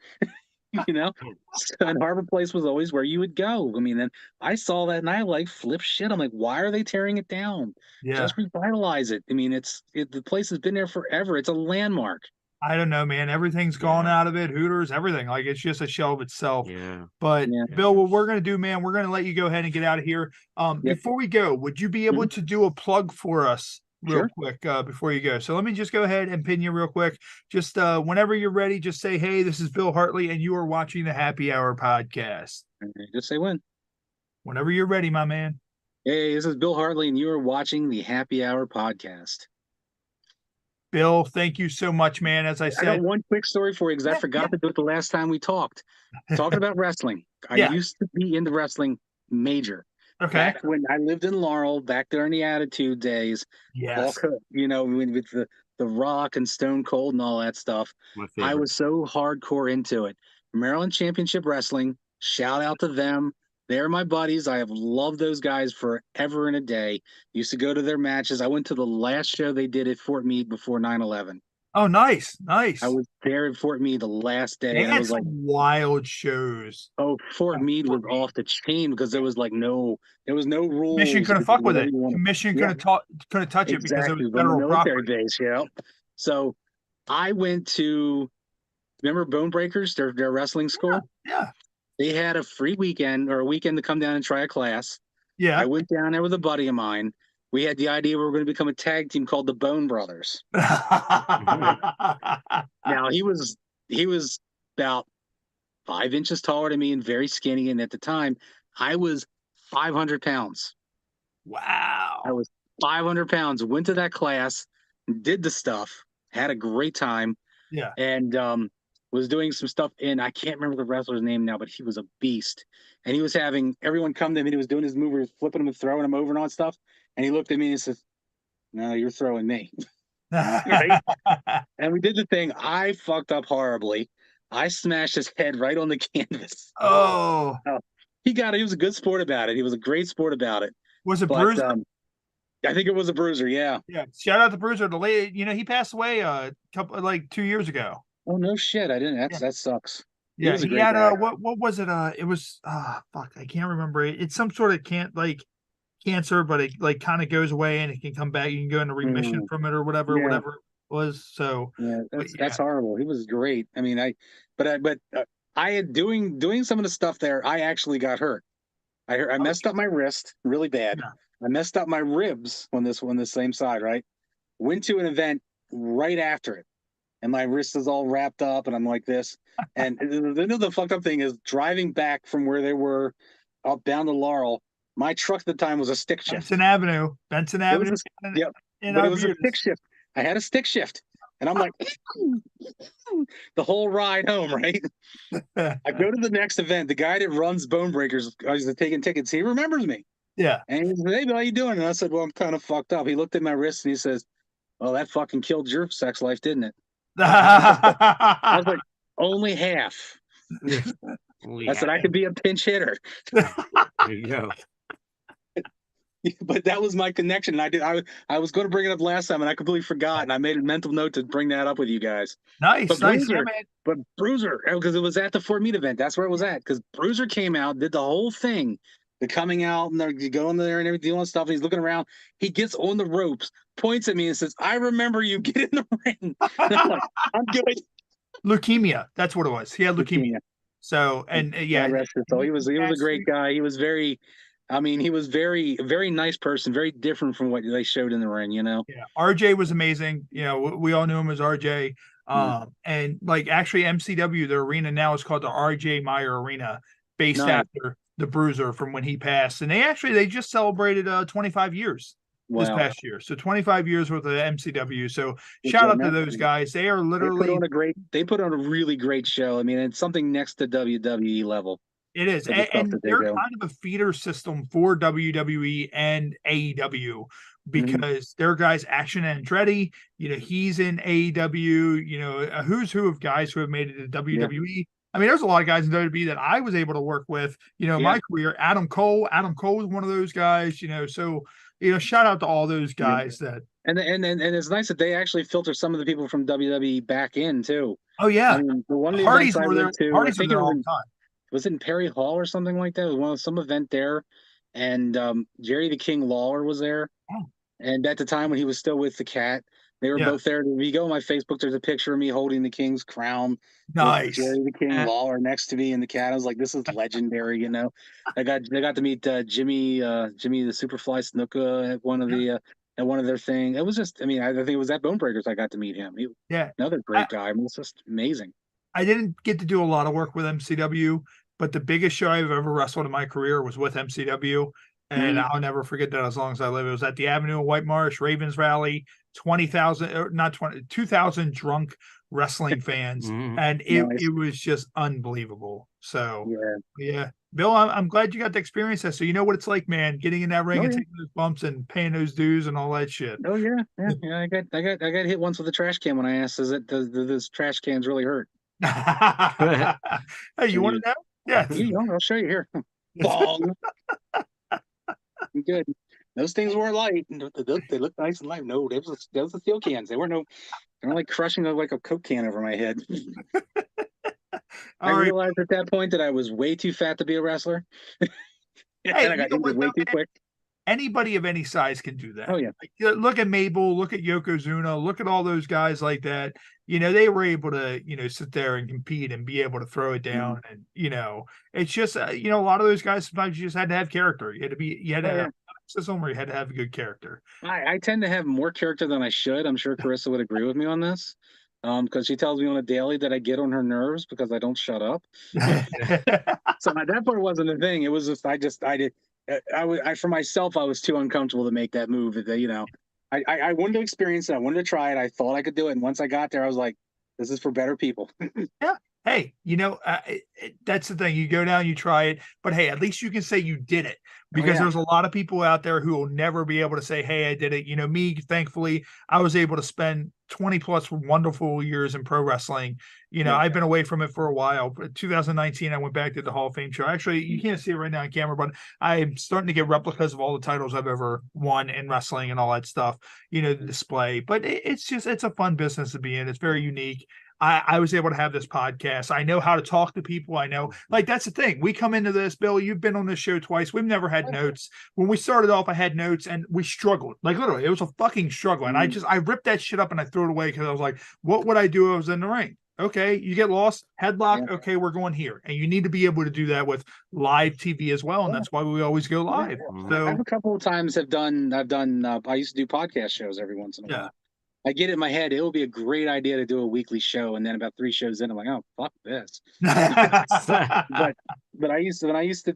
And Harbor Place was always where you would go. I mean, and I saw that and I like flip shit. I'm like, why are they tearing it down? Yeah. Just revitalize it. I mean, the place has been there forever. It's a landmark. I don't know, man. Everything's gone out of it. Hooters, everything. Like, it's just a shell of itself. Yeah. But Bill, what we're gonna do, man, we're gonna let you go ahead and get out of here. Before we go, would you be able to do a plug for us real quick before you go? So let me just go ahead and pin you real quick. Just whenever you're ready, just say, hey, this is Bill Hartley, and you are watching the Happy Hour podcast. Just say when. Whenever you're ready, my man. Hey, this is Bill Hartley, and you are watching the Happy Hour podcast. Bill, thank you so much, man. As I said, I got one quick story for you because I forgot to do it the last time we talked. Talking about wrestling. I used to be into wrestling major. Okay. Back when I lived in Laurel, back during the Attitude days, yes, with the Rock and Stone Cold and all that stuff, I was so hardcore into it. Maryland Championship Wrestling, shout out to them. They're my buddies. I have loved those guys forever and a day. Used to go to their matches. I went to the last show they did at Fort Meade before 9/11. Oh, nice. I was there at Fort Meade the last day. And I was like, wild shows. Oh, Fort Meade was off the chain because there was no rules. Commission couldn't fuck with it. Commission couldn't touch it because it was federal property. Base, So I went to, remember Bone Breakers, their wrestling school? Yeah. They had a free weekend or a weekend to come down and try a class. Yeah. I went down there with a buddy of mine. We had the idea we were going to become a tag team called the Bone Brothers. Now he was about 5 inches taller than me and very skinny. And at the time, I was 500 pounds. Wow. I was 500 pounds. Went to that class, did the stuff, had a great time. Yeah. And was doing some stuff. And I can't remember the wrestler's name now, but he was a beast. And he was having everyone come to him and he was doing his move, he was flipping him and throwing him over and all that stuff. And he looked at me and says, no, you're throwing me. Right? And we did the thing. I fucked up horribly. I smashed his head right on the canvas. Oh. He was a good sport about it. He was a great sport about it. Was it Bruiser? I think it was a Bruiser, yeah. Yeah. Shout out to Bruiser. He passed away a couple 2 years ago. Oh no shit. I didn't. That sucks. Yeah, he had what was it? It was fuck, I can't remember. It's some sort of cancer, but it kind of goes away and it can come back. You can go into remission from it or whatever. was. So Yeah, but that's horrible. He was great. I mean, I had doing some of the stuff there. I actually got hurt. I messed up my wrist really bad. yeah. I messed up my ribs on the same side. Right. Went to an event right after it, and my wrist is all wrapped up, and I'm like this. And the fucked up thing is driving back from where they were up down to Laurel. My truck at the time was a stick shift. Benson Avenue. Yep. But it was a stick shift. I had a stick shift, and I'm like the whole ride home. Right. I go to the next event. The guy that runs Bone Breakers, I was taking tickets. He remembers me. Yeah. And he said, "Hey, how you doing?" And I said, "Well, I'm kind of fucked up." He looked at my wrist and he says, "Well, that fucking killed your sex life, didn't it?" I was like, "Only half." I said, "I could be a pinch hitter." There you go. But that was my connection. And I was going to bring it up last time, and I completely forgot. And I made a mental note to bring that up with you guys. Nice. Bruiser, but Bruiser, because it was at the Fort Meade event. That's where it was at. Because Bruiser came out, did the whole thing, the coming out, and they're going there and everything, doing stuff. And he's looking around. He gets on the ropes, points at me, and says, "I remember you. Get in the ring." I'm like, "I'm good." Leukemia. That's what it was. He had leukemia. So yeah. So he was a great guy. He was very. I mean, he was very nice person, very different from what they showed in the ring, you know? Yeah. RJ was amazing. You know, we all knew him as RJ. And like actually MCW, the arena now is called the RJ Meyer Arena, based after the Bruiser from when he passed. And they just celebrated 25 years this past year. So 25 years worth of MCW. So shout out to those guys. They are literally they put on a really great show. I mean, it's something next to WWE level. It is, and they're kind of a feeder system for WWE and AEW because their guys, Action Andretti, you know, he's in AEW, you know, a who's who of guys who have made it to WWE. Yeah. I mean, there's a lot of guys in WWE that I was able to work with, you know, in my career. Adam Cole was one of those guys, you know, so, you know, shout out to all those guys that. And it's nice that they actually filter some of the people from WWE back in too. Oh yeah. I mean, the one of the Hardys events were there. Hardys were there all the time. Was it in Perry Hall or something like that? It was some event there, and Jerry the King Lawler was there. Oh. And at the time when he was still with the Cat, they were both there. If you go on my Facebook, there's a picture of me holding the King's crown. Nice. Jerry the King Lawler next to me and the Cat. I was like, this is legendary, you know. They got to meet Jimmy the Superfly Snuka at one of their things. It was just, I mean, I think it was at Bone Breakers I got to meet him. Another great guy. I mean, it's just amazing. I didn't get to do a lot of work with MCW, but the biggest show I've ever wrestled in my career was with MCW. And I'll never forget that as long as I live. It was at the Avenue of White Marsh, Ravens Rally, 2,000 drunk wrestling fans. And it was just unbelievable. So, yeah. Bill, I'm glad you got to experience that. So you know what it's like, man, getting in that ring and taking those bumps and paying those dues and all that shit. Oh yeah. I got hit once with a trash can when I asked, does this trash cans really hurt? Hey, you want to know? Yeah. I'll show you here. Bong. Good. Those things weren't light. They look nice and light. No, those the steel cans. They're like crushing like a Coke can over my head. I realized at that point that I was way too fat to be a wrestler. And I got injured way too quick. Anybody of any size can do that. Oh, yeah. Like, look at Mabel, look at Yokozuna, look at all those guys like that. You know, they were able to, you know, sit there and compete and be able to throw it down. And, you know, it's just, you know, a lot of those guys, sometimes you just had to have character. You had to have a system, or you had to have a good character. I tend to have more character than I should. I'm sure Karissa would agree with me on this. Because she tells me on a daily that I get on her nerves because I don't shut up. So that part wasn't a thing. It was just, for myself, I was too uncomfortable to make that move. You know, I wanted to experience it. I wanted to try it. I thought I could do it. And once I got there, I was like, this is for better people. Yeah. Hey, you know, that's the thing. You go down, you try it, but hey, at least you can say you did it, because there's a lot of people out there who will never be able to say, hey, I did it. You know, me, thankfully, I was able to spend 20 plus wonderful years in pro wrestling. You know, I've been away from it for a while. But 2019, I went back to the Hall of Fame show. Actually, you can't see it right now on camera, but I'm starting to get replicas of all the titles I've ever won in wrestling and all that stuff, you know, the display. But it's a fun business to be in. It's very unique. I was able to have this podcast. I know how to talk to people. I know, like, that's the thing. We come into this, Bill, you've been on this show twice. We've never had notes. When we started off, I had notes and we struggled. Like, literally, it was a fucking struggle. And I ripped that shit up and I threw it away because I was like, what would I do if I was in the ring? Okay, you get lost, headlock. Yeah. Okay, we're going here. And you need to be able to do that with live TV as well. And that's why we always go live. So I've a couple of times I've done I used to do podcast shows every once in a while. I get in my head, it would be a great idea to do a weekly show, and then about 3 shows in, I'm like, oh, fuck this. but I used to when I used to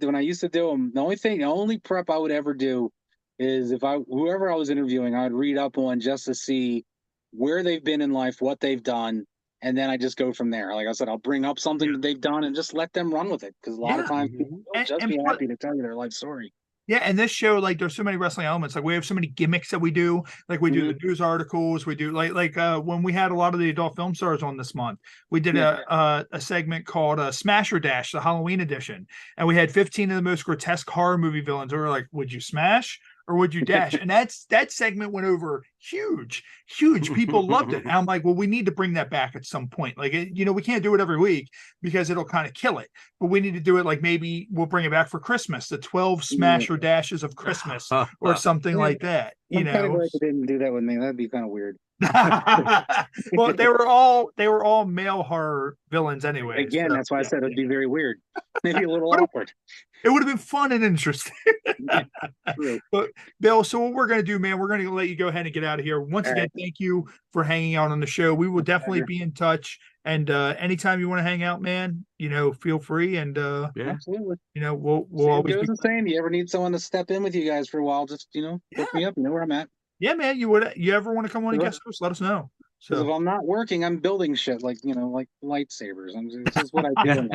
do them. The only prep I would ever do is whoever I was interviewing, I'd read up on just to see where they've been in life, what they've done, and then I just go from there. Like I said, I'll bring up something that they've done and just let them run with it, because a lot of times people will just be happy to tell you their life story. Yeah, and this show, like, there's so many wrestling elements. Like, we have so many gimmicks that we do. Like, we do the news articles. We do like when we had a lot of the adult film stars on this month, we did a segment called Smash or Dash, the Halloween edition, and we had 15 of the most grotesque horror movie villains. We were like, would you smash or would you dash? And that segment went over huge. People loved it. And I'm like, well, we need to bring that back at some point. Like, we can't do it every week because it'll kind of kill it. But we need to do it, like, maybe we'll bring it back for Christmas, the 12 smash or dashes of Christmas or something like that. I'm kind of glad they didn't do that with me. That'd be kind of weird. Well, they were all male horror villains anyway. Again, that's why I said it'd be very weird. Maybe a little awkward. It would have been fun and interesting. But Bill, so what we're going to do, man, we're going to let you go ahead and get out of here. Once again, thank you for hanging out on the show. We will definitely be in touch. And anytime you want to hang out, man, feel free. And absolutely. We'll always be the same. You ever need someone to step in with you guys for a while, just hook me up. You know where I'm at. Yeah, man. You ever want to come on and guest host? Let us know. So if I'm not working, I'm building shit like lightsabers. This is what I do.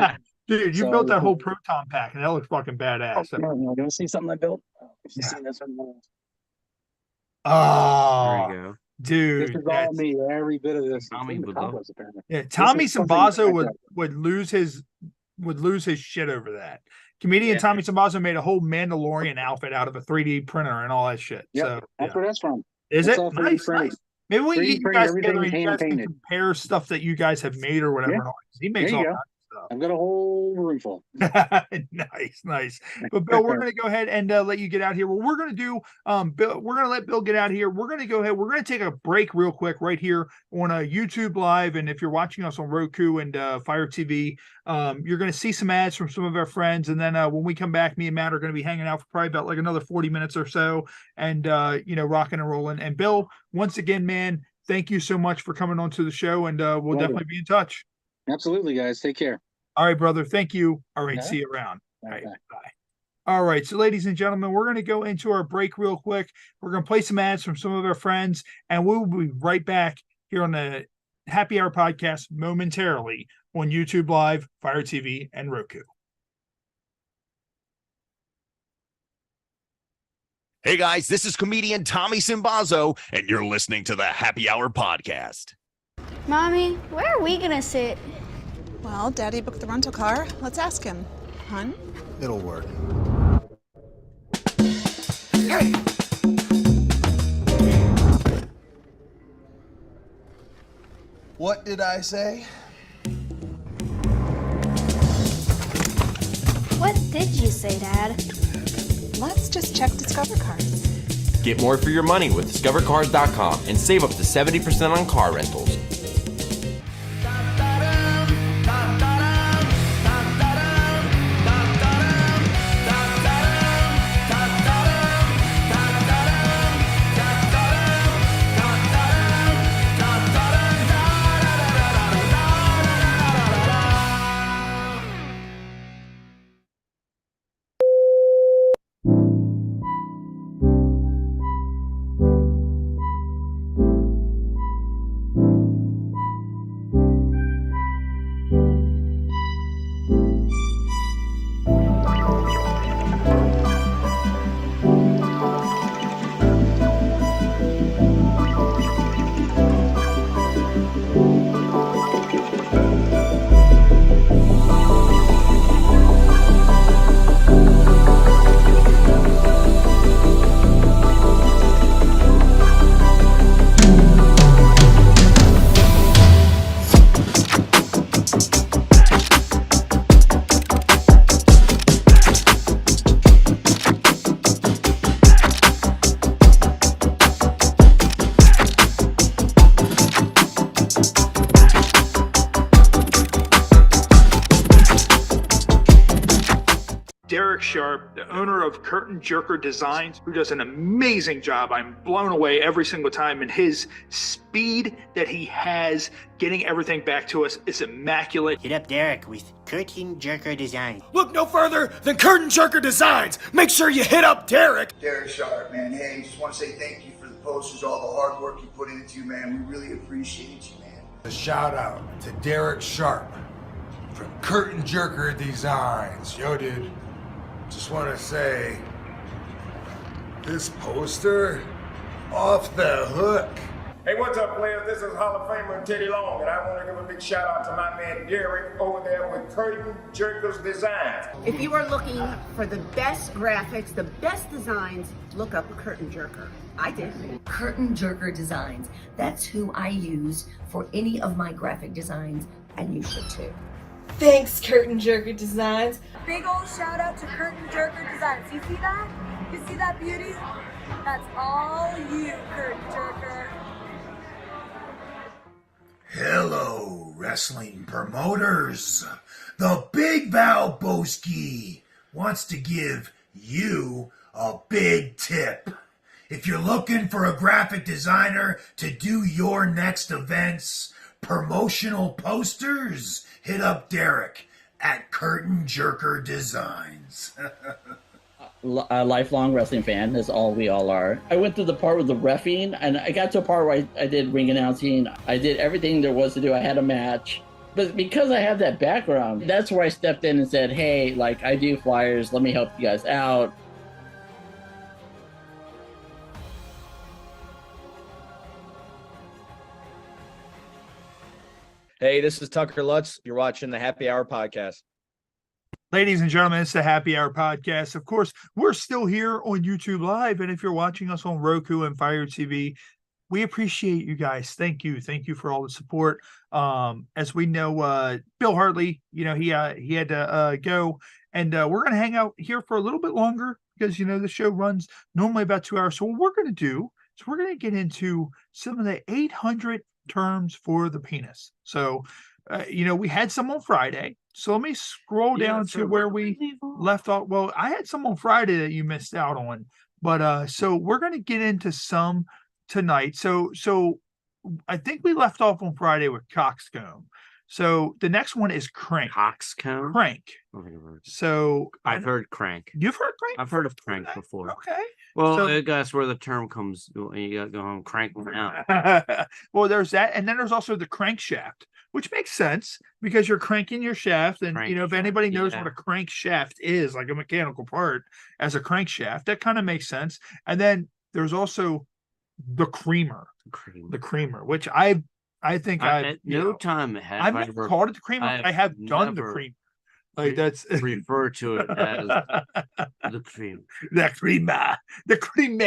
Dude, you built that whole proton pack, and that looks fucking badass. You want to see something I built? Seen this one? Oh, there you go. Dude, this is all me. Every bit of this. Tommy Sambazo would lose his shit over that. Comedian Tommy Sambazo made a whole Mandalorian outfit out of a 3D printer and all that shit. Yep, so that's where that's from. Is that's it nice? Maybe when you guys together, you guys can compare stuff that you guys have made or whatever. Yeah. He makes all that stuff. I've got a whole room full. Nice. But Bill, we're going to go ahead and let you get out here. What we're going to do, Bill, we're going to let Bill get out of here. We're going to go ahead. We're going to take a break real quick right here on YouTube Live. And if you're watching us on Roku and Fire TV, you're going to see some ads from some of our friends. And then when we come back, me and Matt are going to be hanging out for probably about like another 40 minutes or so and, rocking and rolling. And Bill, once again, man, thank you so much for coming on to the show. And we'll definitely be in touch. Absolutely, guys. Take care. All right, brother. Thank you. All right. See you around. All right. Bye. All right. So, ladies and gentlemen, we're going to go into our break real quick. We're going to play some ads from some of our friends, and we will be right back here on the Happy Hour podcast momentarily on YouTube Live, Fire TV, and Roku. Hey, guys, this is comedian Tommy Sambazo, and you're listening to the Happy Hour podcast. Mommy, where are we going to sit? Well, Daddy booked the rental car. Let's ask him. Hun? It'll work. What did I say? What did you say, Dad? Let's just check Discover Cards. Get more for your money with discovercars.com and save up to 70% on car rentals. Derek Sharp, the owner of Curtain Jerker Designs, who does an amazing job. I'm blown away every single time, and his speed that he has getting everything back to us is immaculate. Hit up Derek with Curtain Jerker Designs. Look no further than Curtain Jerker Designs. Make sure you hit up Derek. Derek Sharp, man. Hey, just want to say thank you for the posters, all the hard work you put into, man. We really appreciate you, man. A shout out to Derek Sharp from Curtain Jerker Designs. Yo, dude, just want to say, this poster, off the hook. Hey, what's up, players? This is Hall of Famer Teddy Long, and I want to give a big shout out to my man Derek over there with Curtain Jerkers Designs. If you are looking for the best graphics, the best designs, look up Curtain Jerker. I did. Curtain Jerker Designs. That's who I use for any of my graphic designs, and you should too. Thanks, Curtain Jerker Designs. Big old shout out to Curtain Jerker Designs. You see that? You see that beauty? That's all you, Curtain Jerker. Hello, wrestling promoters. The Big Valboski wants to give you a big tip. If you're looking for a graphic designer to do your next events, promotional posters, hit up Derek at Curtain Jerker Designs. A lifelong wrestling fan, as we all are. I went through the part with the reffing, and I got to a part where I did ring announcing. I did everything there was to do. I had a match. But because I have that background, that's where I stepped in and said, hey, like, I do flyers. Let me help you guys out. Hey, this is Tucker Lutz. You're watching the Happy Hour Podcast. Ladies and gentlemen, it's the Happy Hour Podcast. Of course, we're still here on YouTube Live, and if you're watching us on Roku and Fire TV, we appreciate you guys. Thank you. Thank you for all the support. As we know, Bill Hartley, he had to go, and we're going to hang out here for a little bit longer because, the show runs normally about 2 hours. So what we're going to do is we're going to get into some of the 800 terms for the penis. So, we had some on Friday. So let me scroll down to where we left off. Well, I had some on Friday that you missed out on, but so we're going to get into some tonight. So I think we left off on Friday with coxcomb. So the next one is crank. Coxcomb? Crank. So I've heard crank. You've heard crank? I've heard of crank before. Okay. Well, So- that's where the term comes. You got to go home, crank one out. Well, there's that, and then there's also the crankshaft, which makes sense because you're cranking your shaft, and if anybody knows what a crankshaft is, like a mechanical part as a crankshaft, that kind of makes sense. And then there's also the creamer, which I think At no time have I've I never ever called it the creamer. I have done the never creamer. Like that's refer to it as the cream. the creamer, the creme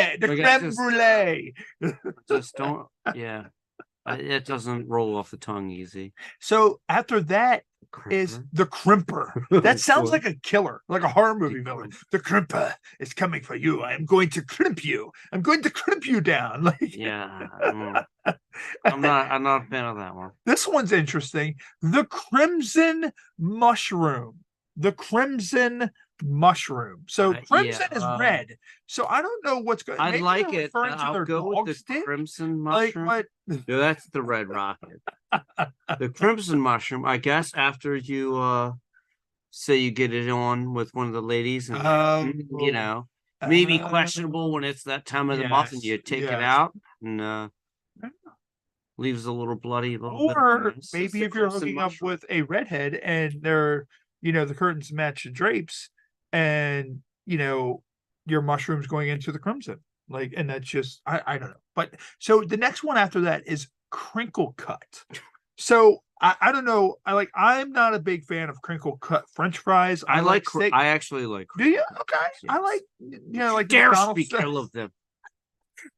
brulee. Just don't. Yeah, it doesn't roll off the tongue easy. So after that is the crimper. That sounds like a killer, like a horror movie villain. The crimper is coming for you. I am going to crimp you. I'm going to crimp you down. Like, yeah, I'm not a fan of that one. This one's interesting. The crimson mushroom. The crimson mushroom. So crimson is red. So I don't know what's going. I like it. I'll go with the crimson mushroom. Like, no, that's the red rocket. The crimson mushroom, I guess, after you say you get it on with one of the ladies, and maybe questionable when it's that time of the month, and you take it out and leaves a little bloody. Or maybe if you're hooking up with a redhead and they're, the curtains match the drapes, and your mushrooms going into the crimson, and that's just I don't know. But so the next one after that is crinkle cut. So I don't know. I'm not a big fan of crinkle cut French fries. I actually like. Do you? Okay. Yes. I like like dare McDonald's speak stuff. ill of them.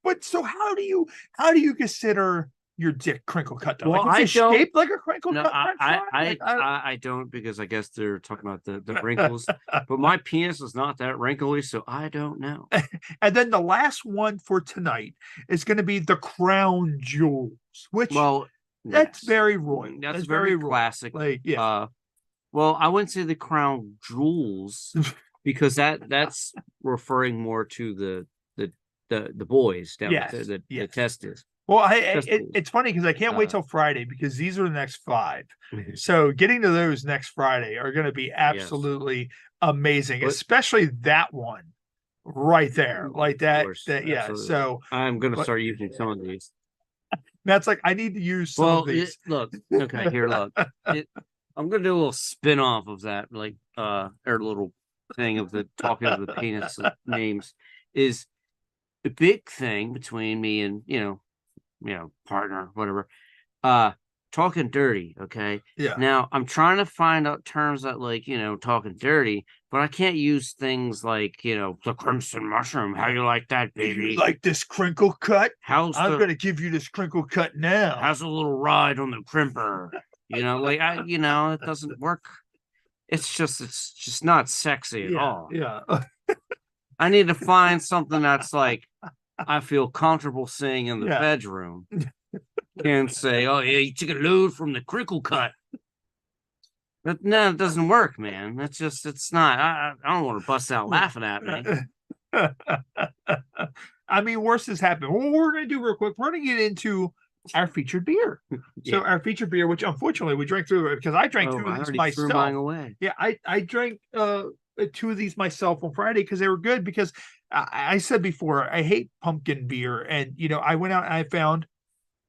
But so how do you consider your dick crinkle cut though? Well, like, is it I don't. shaped like a crinkle No, cut French fry? I don't, because I guess they're talking about the wrinkles. But my penis is not that wrinkly, so I don't know. And then the last one for tonight is going to be the crown jewels, which that's very royal. That's very royal. classic. Well, I wouldn't say the crown jewels. because that's referring more to the boys down the testes. Well, it's funny because I can't wait till Friday because these are the next 5. So getting to those next Friday are going to be absolutely amazing, especially that one right there, like that. So I'm going to start using some of these. That's like I need to use some of these. Look, okay, here, look. I'm going to do a little spin off of that, like or a little thing of the talking of the penis names is the big thing between me and partner, whatever, talking dirty. Okay. Yeah. Now I'm trying to find out terms that like, talking dirty, but I can't use things like, the crimson mushroom. How you like that, baby? You like this crinkle cut? I'm going to give you this crinkle cut now. How's a little ride on the crimper? It doesn't work. It's just not sexy at all. Yeah. I need to find something that's like, I feel comfortable saying in the bedroom. Can't say, oh yeah, you took a load from the crinkle cut. But no, it doesn't work, man. It's not. I don't want to bust out laughing at me. I mean, worse has happened. What we're going to do real quick, we're going to get into our featured beer. So our featured beer, which unfortunately we drank through because I drank 2 of these myself. Threw mine away. Yeah, I drank 2 of these myself on Friday because they were good. Because I said before, I hate pumpkin beer, and I went out and I found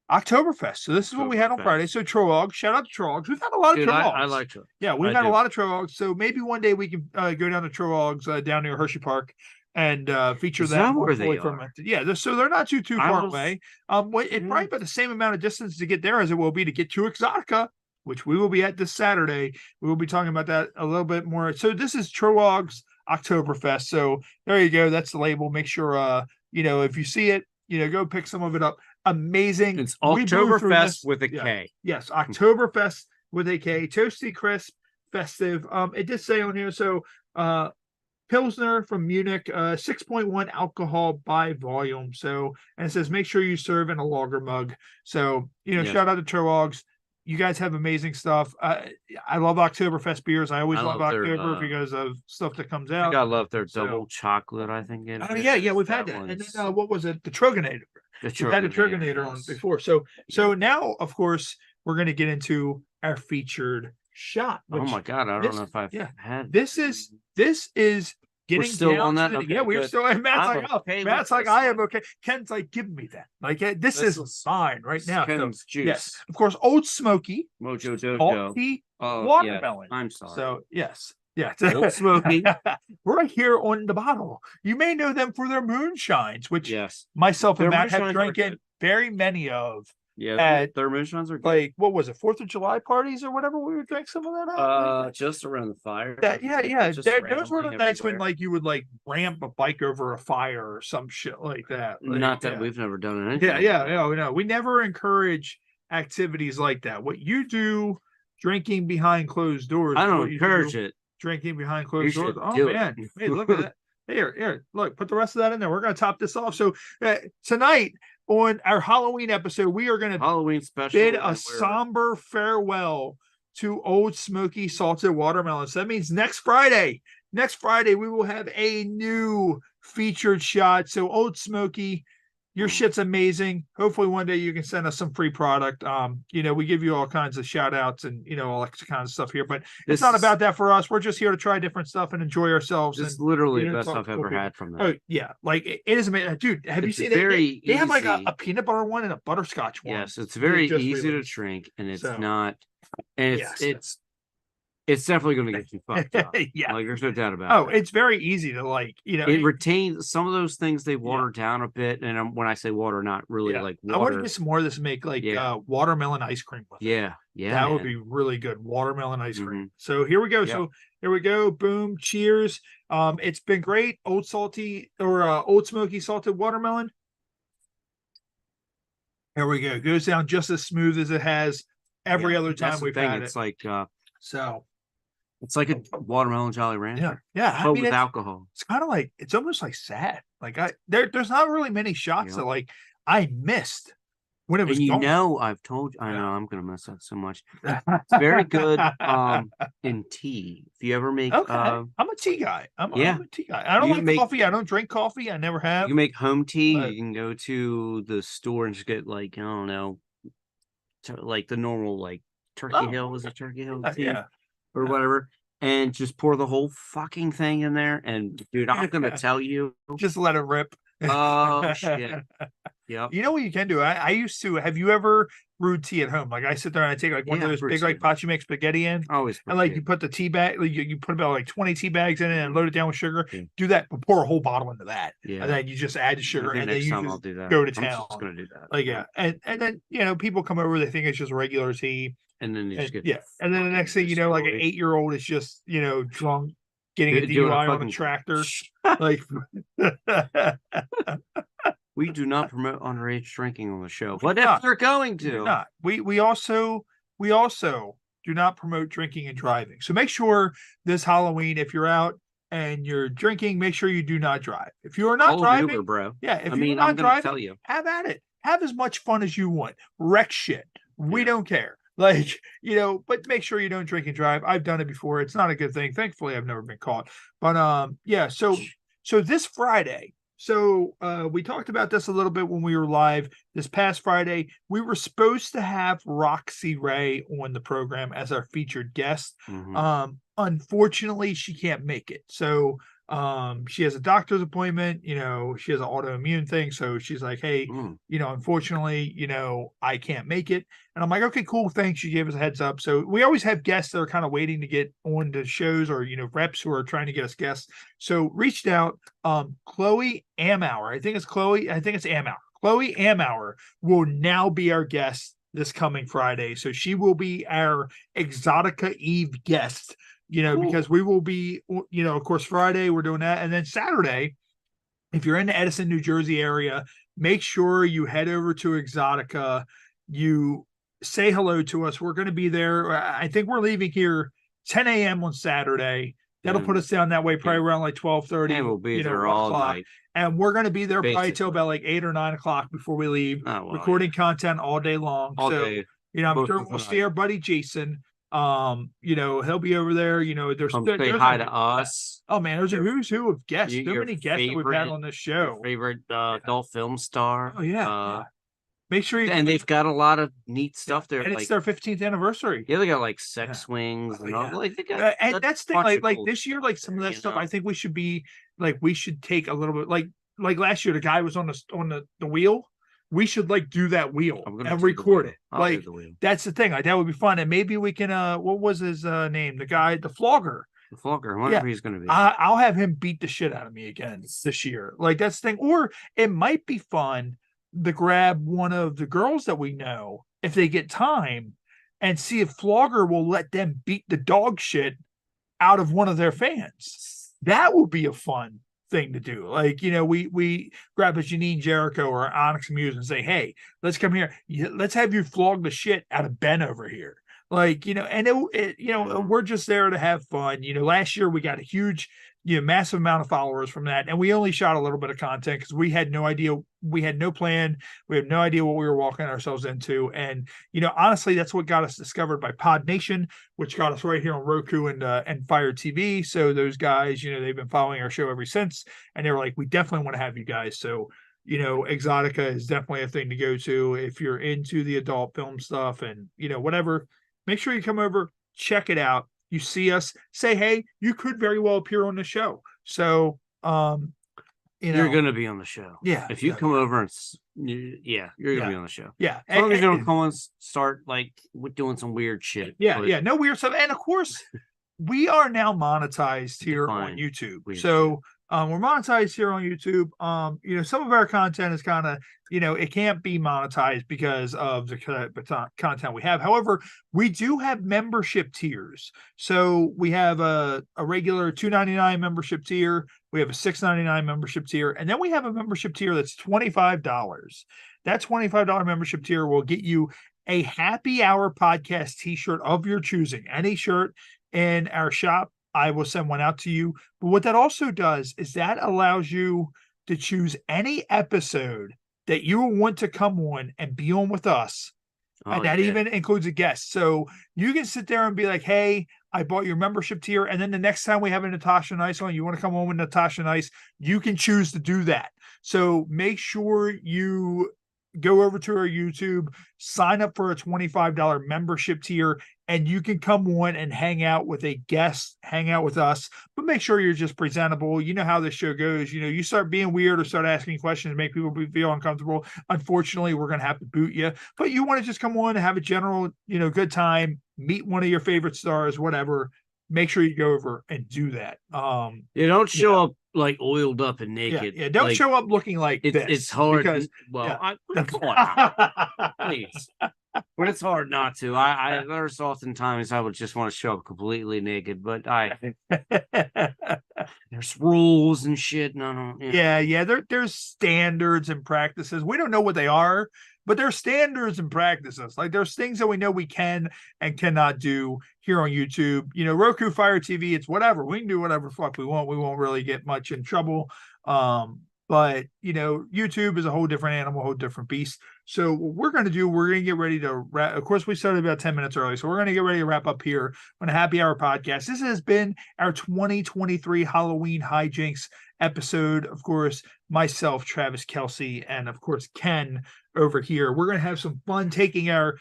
Oktoberfest. So this is what we had on Friday. So Troog, shout out to Trogs. We've had a lot of Trogs. I like Trogs. Yeah, we've had a lot of Trogs. So maybe one day we can go down to Trogs down near Hershey Park and feature that where they fermented. Yeah, so they're not too far away. It probably about the same amount of distance to get there as it will be to get to Exotica, which we will be at this Saturday. We will be talking about that a little bit more. So this is Troog's Oktoberfest. So there you go. That's the label. Make sure if you see it, go pick some of it up. Amazing. It's Oktoberfest with a K. Yes, Oktoberfest with a K. Toasty, crisp, festive. It did say on here. So Pilsner from Munich, 6.1 alcohol by volume. So, and it says make sure you serve in a lager mug. So, shout out to Trogs. You guys have amazing stuff. I love Oktoberfest beers. I always love October because of stuff that comes out. I love their double chocolate, I think. Yeah, we've had that. And then what was it? The Troganator. We've had a Troganator on before. So now, of course, we're going to get into our featured shot. Oh my God, I don't know if I've had this is getting still down on that. To Okay, we're still. And Matt's I'm like, okay Matt's like, I am okay. Ken's like, give me that. Like, this is mine right now. Ken's juice. Yes, of course, Old Smoky, Mojo Dojo, salty watermelon. Yeah, I'm sorry. So yes. Yeah, Old Smoky, right here on the bottle. You may know them for their moonshines, which myself and Their Matt have moonshines are drinking good. very many of. Yeah, at, their moonshines are good. Like, what was it, 4th of July parties or whatever? We would drink some of that out. Just around the fire. Those were the nights when like you would like ramp a bike over a fire or some shit like that. Like, Not that we've never done anything. No, we never encourage activities like that. What you do, drinking behind closed doors. I don't encourage it. Drinking behind closed doors. Oh do man, hey, look at that. Here, look, put the rest of that in there. We're going to top this off. So tonight on our Halloween episode, we are going to Halloween special bid a somber farewell to Old Smoky Salted Watermelon. So that means next Friday we will have a new featured shot. So Old Smoky, your shit's amazing. Hopefully one day you can send us some free product. We give you all kinds of shout outs and all that kind of stuff here, but it's not about that for us. We're just here to try different stuff and enjoy ourselves. It's literally the best I've ever had from them. Oh yeah, like it is amazing, dude. Have you seen it? They have like a peanut butter one and a butterscotch one. Yes, it's very easy to drink, and it's not, and it's definitely going to get you fucked up. Yeah, like there's no doubt about it. It's very easy to It retains some of those things they water down a bit, and when I say water, not really like water. I want to get some more of this and make like watermelon ice cream with it. That would be really good. Watermelon ice cream. So here we go. So here we go. Boom. Cheers. It's been great. Old Smoky Salted Watermelon. Here we go. Goes down just as smooth as it has every other time we've had it. It's like so. It's like a watermelon Jolly Rancher. Yeah. But with alcohol. It's kind of like, it's almost like sad. Like there's not really many shots that like I missed when it was And gone. I've told you, I know I'm gonna mess up so much. It's very good in tea. If you ever make Okay, I'm a tea guy. I'm yeah. a tea guy. I don't You like make- coffee. I don't drink coffee. I never have. You can make home tea. but- You can go to the store and just get like, I don't know, like the normal like Turkey Hill, is it Turkey Hill tea yeah. or whatever, and just pour the whole fucking thing in there. And dude, I'm gonna tell you, Just let it rip. oh shit. Yep. You know what you can do? I used to. Have you ever brewed tea at home? Like I sit there and I take like one Yeah, of I've those brewed big like tea. pots you make spaghetti in, Always. and like you put the tea bag, like, you put about like 20 tea bags in it and load it down with sugar. Do that, but pour a whole bottle into that, Yeah. and then you just add the sugar, and then next you time just I'll do that. go to I'm town. just gonna do that. Like yeah, and then people come over, they think it's just regular tea, and then you just get and then the next thing you know, like an 8-year-old is just drunk, getting a Doing a DUI on a fucking- tractor, like. We do not promote underage drinking on the show, but not. if they're going to, We're not. We also do not promote drinking and driving. So make sure this Halloween, if you're out and you're drinking, make sure you do not drive. If you are not call driving, Uber, bro. yeah, if I you're mean, not I'm gonna driving, tell you. have at it. Have as much fun as you want. Wreck shit. We don't care. Like, but make sure you don't drink and drive. I've done it before. It's not a good thing. Thankfully, I've never been caught. But yeah, so this Friday. So we talked about this a little bit when we were live this past Friday. We were supposed to have Roxy Ray on the program as our featured guest. Unfortunately, she can't make it. So she has a doctor's appointment. She has an autoimmune thing. So she's like, hey, unfortunately, I can't make it. And I'm like, okay, cool. Thanks. She gave us a heads up. So we always have guests that are kind of waiting to get on the shows, or, reps who are trying to get us guests. So reached out, Chloe Amauer. I think it's Amauer. Chloe Amauer will now be our guest this coming Friday. So she will be our Exotica Eve guest, because we will be, of course, Friday we're doing that. And then Saturday, if you're in the Edison, New Jersey area, make sure you head over to Exotica. You say hello to us. We're going to be there. I think we're leaving here 10 a.m. on Saturday. That'll put us down that way, probably around like 12:30. And we'll be there 1 all o'clock. night. And we're going to be there probably Basically. till about like 8 or 9 o'clock before we leave, recording content all day long. All so, day. I'm Most sure of the we'll night. see our buddy Jason. He'll be over there. There's Come there's say a- hi to us. Oh man, there's a who's who of guests. So Your many guests that we've had on this show. Favorite adult film star. Oh yeah. Make sure you and they've got a lot of neat stuff there. and like, it's their 15th anniversary. yeah, they got like sex swings and all. Like they got And that's the thing, like bunch of this year, like some of that you stuff, know? I think we should be like we should take a little bit like last year the guy was on the wheel. We should like do that wheel I'm gonna and do the record wheel. it. I'll do Like the wheel. that's the thing. Like that would be fun. And maybe we can what was his name? The guy, the flogger. The flogger, whatever he's gonna be. I'll have him beat the shit out of me again this year. Like that's the thing. Or it might be fun to grab one of the girls that we know if they get time and see if Flogger will let them beat the dog shit out of one of their fans. That would be a fun thing to do. Like, we grab a Janine Jericho or Onyx Muse and say, hey, let's come here. Let's have you flog the shit out of Ben over here. Like, and we're just there to have fun. Last year we got a huge, massive amount of followers from that. And we only shot a little bit of content because we had no idea. We had no plan. We had no idea what we were walking ourselves into. And, honestly, that's what got us discovered by Pod Nation, which got us right here on Roku and Fire TV. So those guys, they've been following our show ever since. And they were like, we definitely want to have you guys. So, Exotica is definitely a thing to go to if you're into the adult film stuff and, whatever. Make sure you come over, check it out. You see us, say, hey, you could very well appear on the show. So, you're going to be on the show. Yeah. If you come over and, you're going to be on the show. Yeah. As long as you don't come and start like doing some weird shit. Yeah. But Yeah. No weird stuff. And of course, we are now monetized here on YouTube. So, we're monetized here on YouTube. Some of our content is kind of, it can't be monetized because of the content we have. However, we do have membership tiers. So we have a regular $2.99 membership tier. We have a $6.99 membership tier. And then we have a membership tier that's $25. That $25 membership tier will get you a Happy Hour podcast t-shirt of your choosing. Any shirt in our shop, I will send one out to you. But what that also does is that allows you to choose any episode that you will want to come on and be on with us. And that even includes a guest. So you can sit there and be like, hey, I bought your membership tier. And then the next time we have a Natasha Nice on, you want to come on with Natasha Nice, you can choose to do that. So make sure you go over to our YouTube, sign up for a $25 membership tier, and you can come on and hang out with a guest, hang out with us, but make sure you're just presentable. You know how this show goes. You know, you start being weird or start asking questions, make people feel uncomfortable. Unfortunately, we're going to have to boot you, but you want to just come on and have a general, you know, good time, meet one of your favorite stars, whatever. Make sure you go over and do that. You don't show up like oiled up and naked. Yeah, don't show up looking like this. It's hard because, come on, please. But it's hard not to. There's oftentimes I would just want to show up completely naked, but there's rules and shit. There's standards and practices. We don't know what they are, but there's standards and practices. Like there's things that we know we can and cannot do here on YouTube. You know, Roku, Fire TV, it's whatever. We can do whatever fuck we want. We won't really get much in trouble. But you know, YouTube is a whole different animal, a whole different beast. So what we're going to do, we're going to get ready to wrap. Of course, we started about 10 minutes early, so we're going to get ready to wrap up here on a Happy Hour podcast. This has been our 2023 Halloween hijinks episode. Of course, myself, Travis Kelsey, and of course Ken over here. We're going to have some fun taking our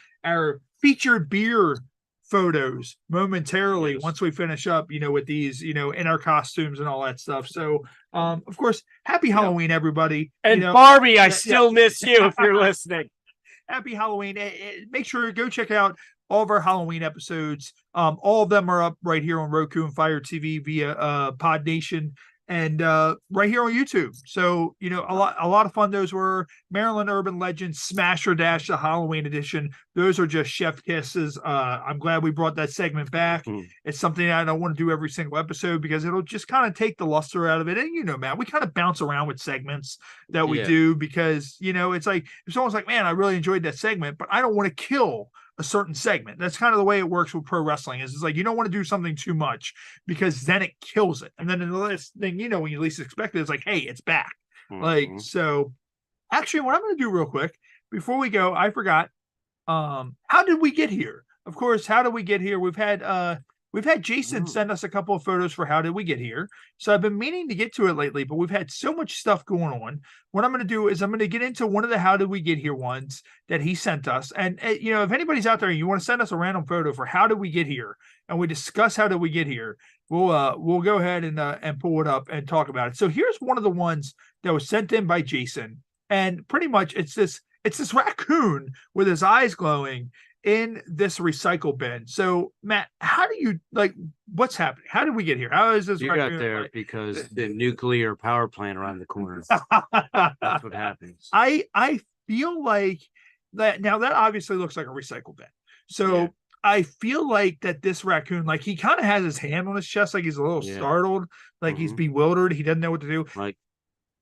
featured beer photos momentarily once we finish up, you know, with these, you know, in our costumes and all that stuff. So of course, happy Halloween, everybody. And you know, Barbie, I still miss you if you're listening. Happy Halloween. Make sure to go check out all of our Halloween episodes. All of them are up right here on Roku and Fire TV via Pod Nation and right here on YouTube. So, you know, a lot of fun. Those were Maryland Urban Legends, Smash or Dash, the Halloween edition. Those are just chef kisses. I'm glad we brought that segment back. It's something I don't want to do every single episode because it'll just kind of take the luster out of it. And, you know, man, we kind of bounce around with segments that we do because, you know, it's like, if someone's like, man, I really enjoyed that segment, but I don't want to kill a certain segment. That's kind of the way it works with pro wrestling. Is it's like you don't want to do something too much because then it kills it. And then the last thing, you know, when you least expect it, it's like, hey, it's back. Like, so actually what I'm going to do real quick before we go, I forgot. How did we get here? Of course, how did we get here? We've had Jason send us a couple of photos for how did we get here. So I've been meaning to get to it lately, but we've had so much stuff going on. What I'm going to do is I'm going to get into one of the how did we get here ones that he sent us. And you know, if anybody's out there and you want to send us a random photo for how did we get here, and we discuss how did we get here, we'll go ahead and pull it up and talk about it. So here's one of the ones that was sent in by Jason, and pretty much it's this raccoon with his eyes glowing in this recycle bin. So Matt, how do you what's happening? How did we get here? How is this? You got there because the nuclear power plant around the corner. That's what happens. I feel like that now. That obviously looks like a recycle bin. So I feel like that this raccoon, like he kind of has his hand on his chest, like he's a little startled, like he's bewildered. He doesn't know what to do. Like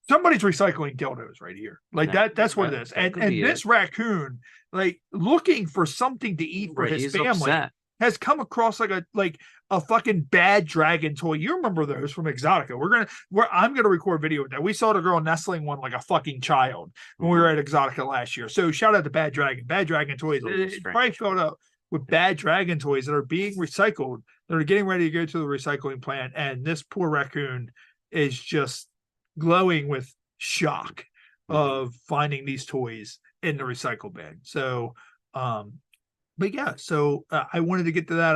somebody's recycling dildos right here. Like that's what it is. And this raccoon, like looking for something to eat for his family, has come across like a fucking bad dragon toy. You remember those from Exotica? I'm gonna record video with that. We saw the girl nestling one like a fucking child when we were at Exotica last year. So shout out to Bad Dragon. Bad Dragon toys. It's probably filled up with bad dragon toys that are being recycled. That are getting ready to go to the recycling plant, and this poor raccoon is just glowing with shock of finding these toys in the recycle bin. So but yeah, so I wanted to get to that.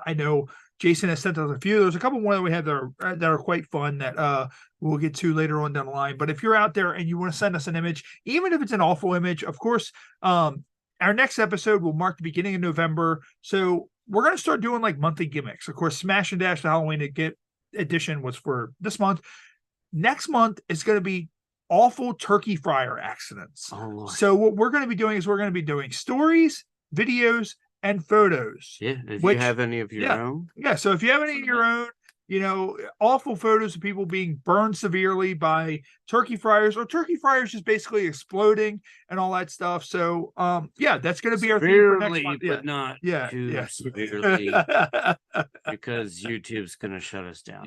I know Jason has sent us a few. There's a couple more that we have that are quite fun that we'll get to later on down the line. But if you're out there and you want to send us an image, even if it's an awful image, of course, our next episode will mark the beginning of November. So we're going to start doing like monthly gimmicks. Of course, Smash and Dash, the Halloween edition was for this month. Next month is going to be awful turkey fryer accidents. So what we're going to be doing is we're going to be doing stories, videos, and photos. Yeah, if you have any of your own. Yeah, so if you have any of your own, you know, awful photos of people being burned severely by turkey fryers, or turkey fryers just basically exploding and all that stuff. So that's going to be our theme for next month. But not too severely because YouTube's going to shut us down.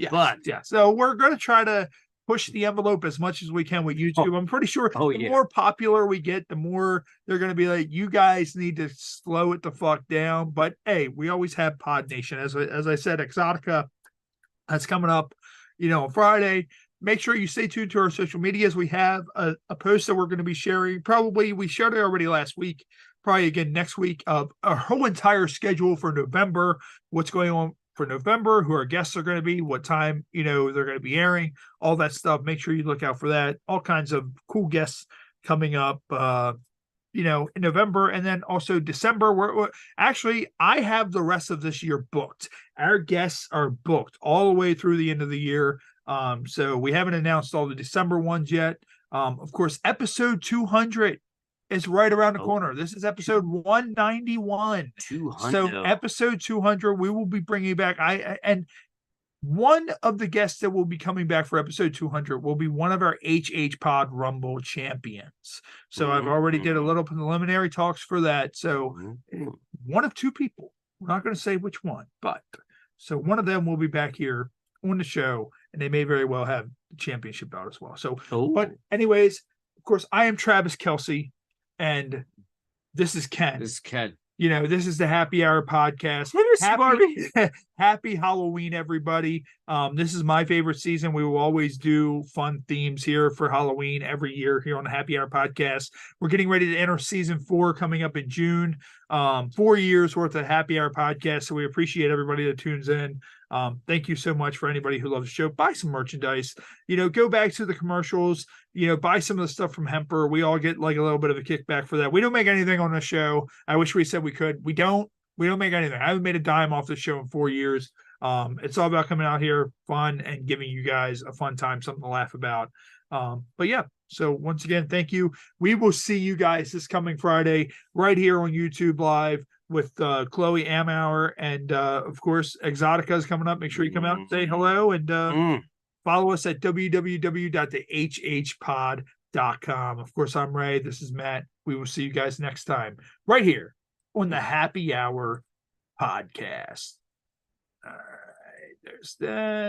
So we're going to try to push the envelope as much as we can with YouTube. I'm pretty sure the more popular we get, the more they're going to be like, you guys need to slow it the fuck down. But hey, we always have Pod Nation. As I said, Exotica, that's coming up, on Friday. Make sure you stay tuned to our social medias. We have a post that we're going to be sharing. Probably we shared it already last week, probably again next week, of our whole entire schedule for November, what's going on for November, who our guests are going to be, what time, they're going to be airing, all that stuff. Make sure you look out for that. All kinds of cool guests coming up, in November. And then also December, we're actually, I have the rest of this year booked. Our guests are booked all the way through the end of the year. So we haven't announced all the December ones yet. Of course, episode 200 is right around the corner. This is episode 191. 200. So episode 200, we will be bringing back. And one of the guests that will be coming back for episode 200 will be one of our HHPod Rumble champions. So I've already did a little preliminary talks for that. So one of two people. We're not going to say which one, but so one of them will be back here on the show, and they may very well have the championship belt as well. So, but anyways, of course, I am Travis Kelsey, and this is Ken. This is Ken. This is the Happy Hour podcast. Happy Halloween, everybody. This is my favorite season. We will always do fun themes here for Halloween every year here on the Happy Hour podcast. We're getting ready to enter season 4 coming up in June. 4 years worth of Happy Hour podcast. So we appreciate everybody that tunes in. Thank you so much for anybody who loves the show. Buy some merchandise, go back to the commercials, buy some of the stuff from Hemper. We all get like a little bit of a kickback for that. We don't make anything on the show. I wish we said we could. We don't make anything. I haven't made a dime off the show in 4 years. It's all about coming out here, fun, and giving you guys a fun time, something to laugh about. But yeah, so once again, thank you. We will see you guys this coming Friday right here on YouTube Live with Chloe Amhour, and of course Exotica is coming up. Make sure you come out and say hello, and follow us at www.thehhpod.com. Of course, I'm Ray. This is Matt. We will see you guys next time right here on the Happy Hour podcast. All right, there's that.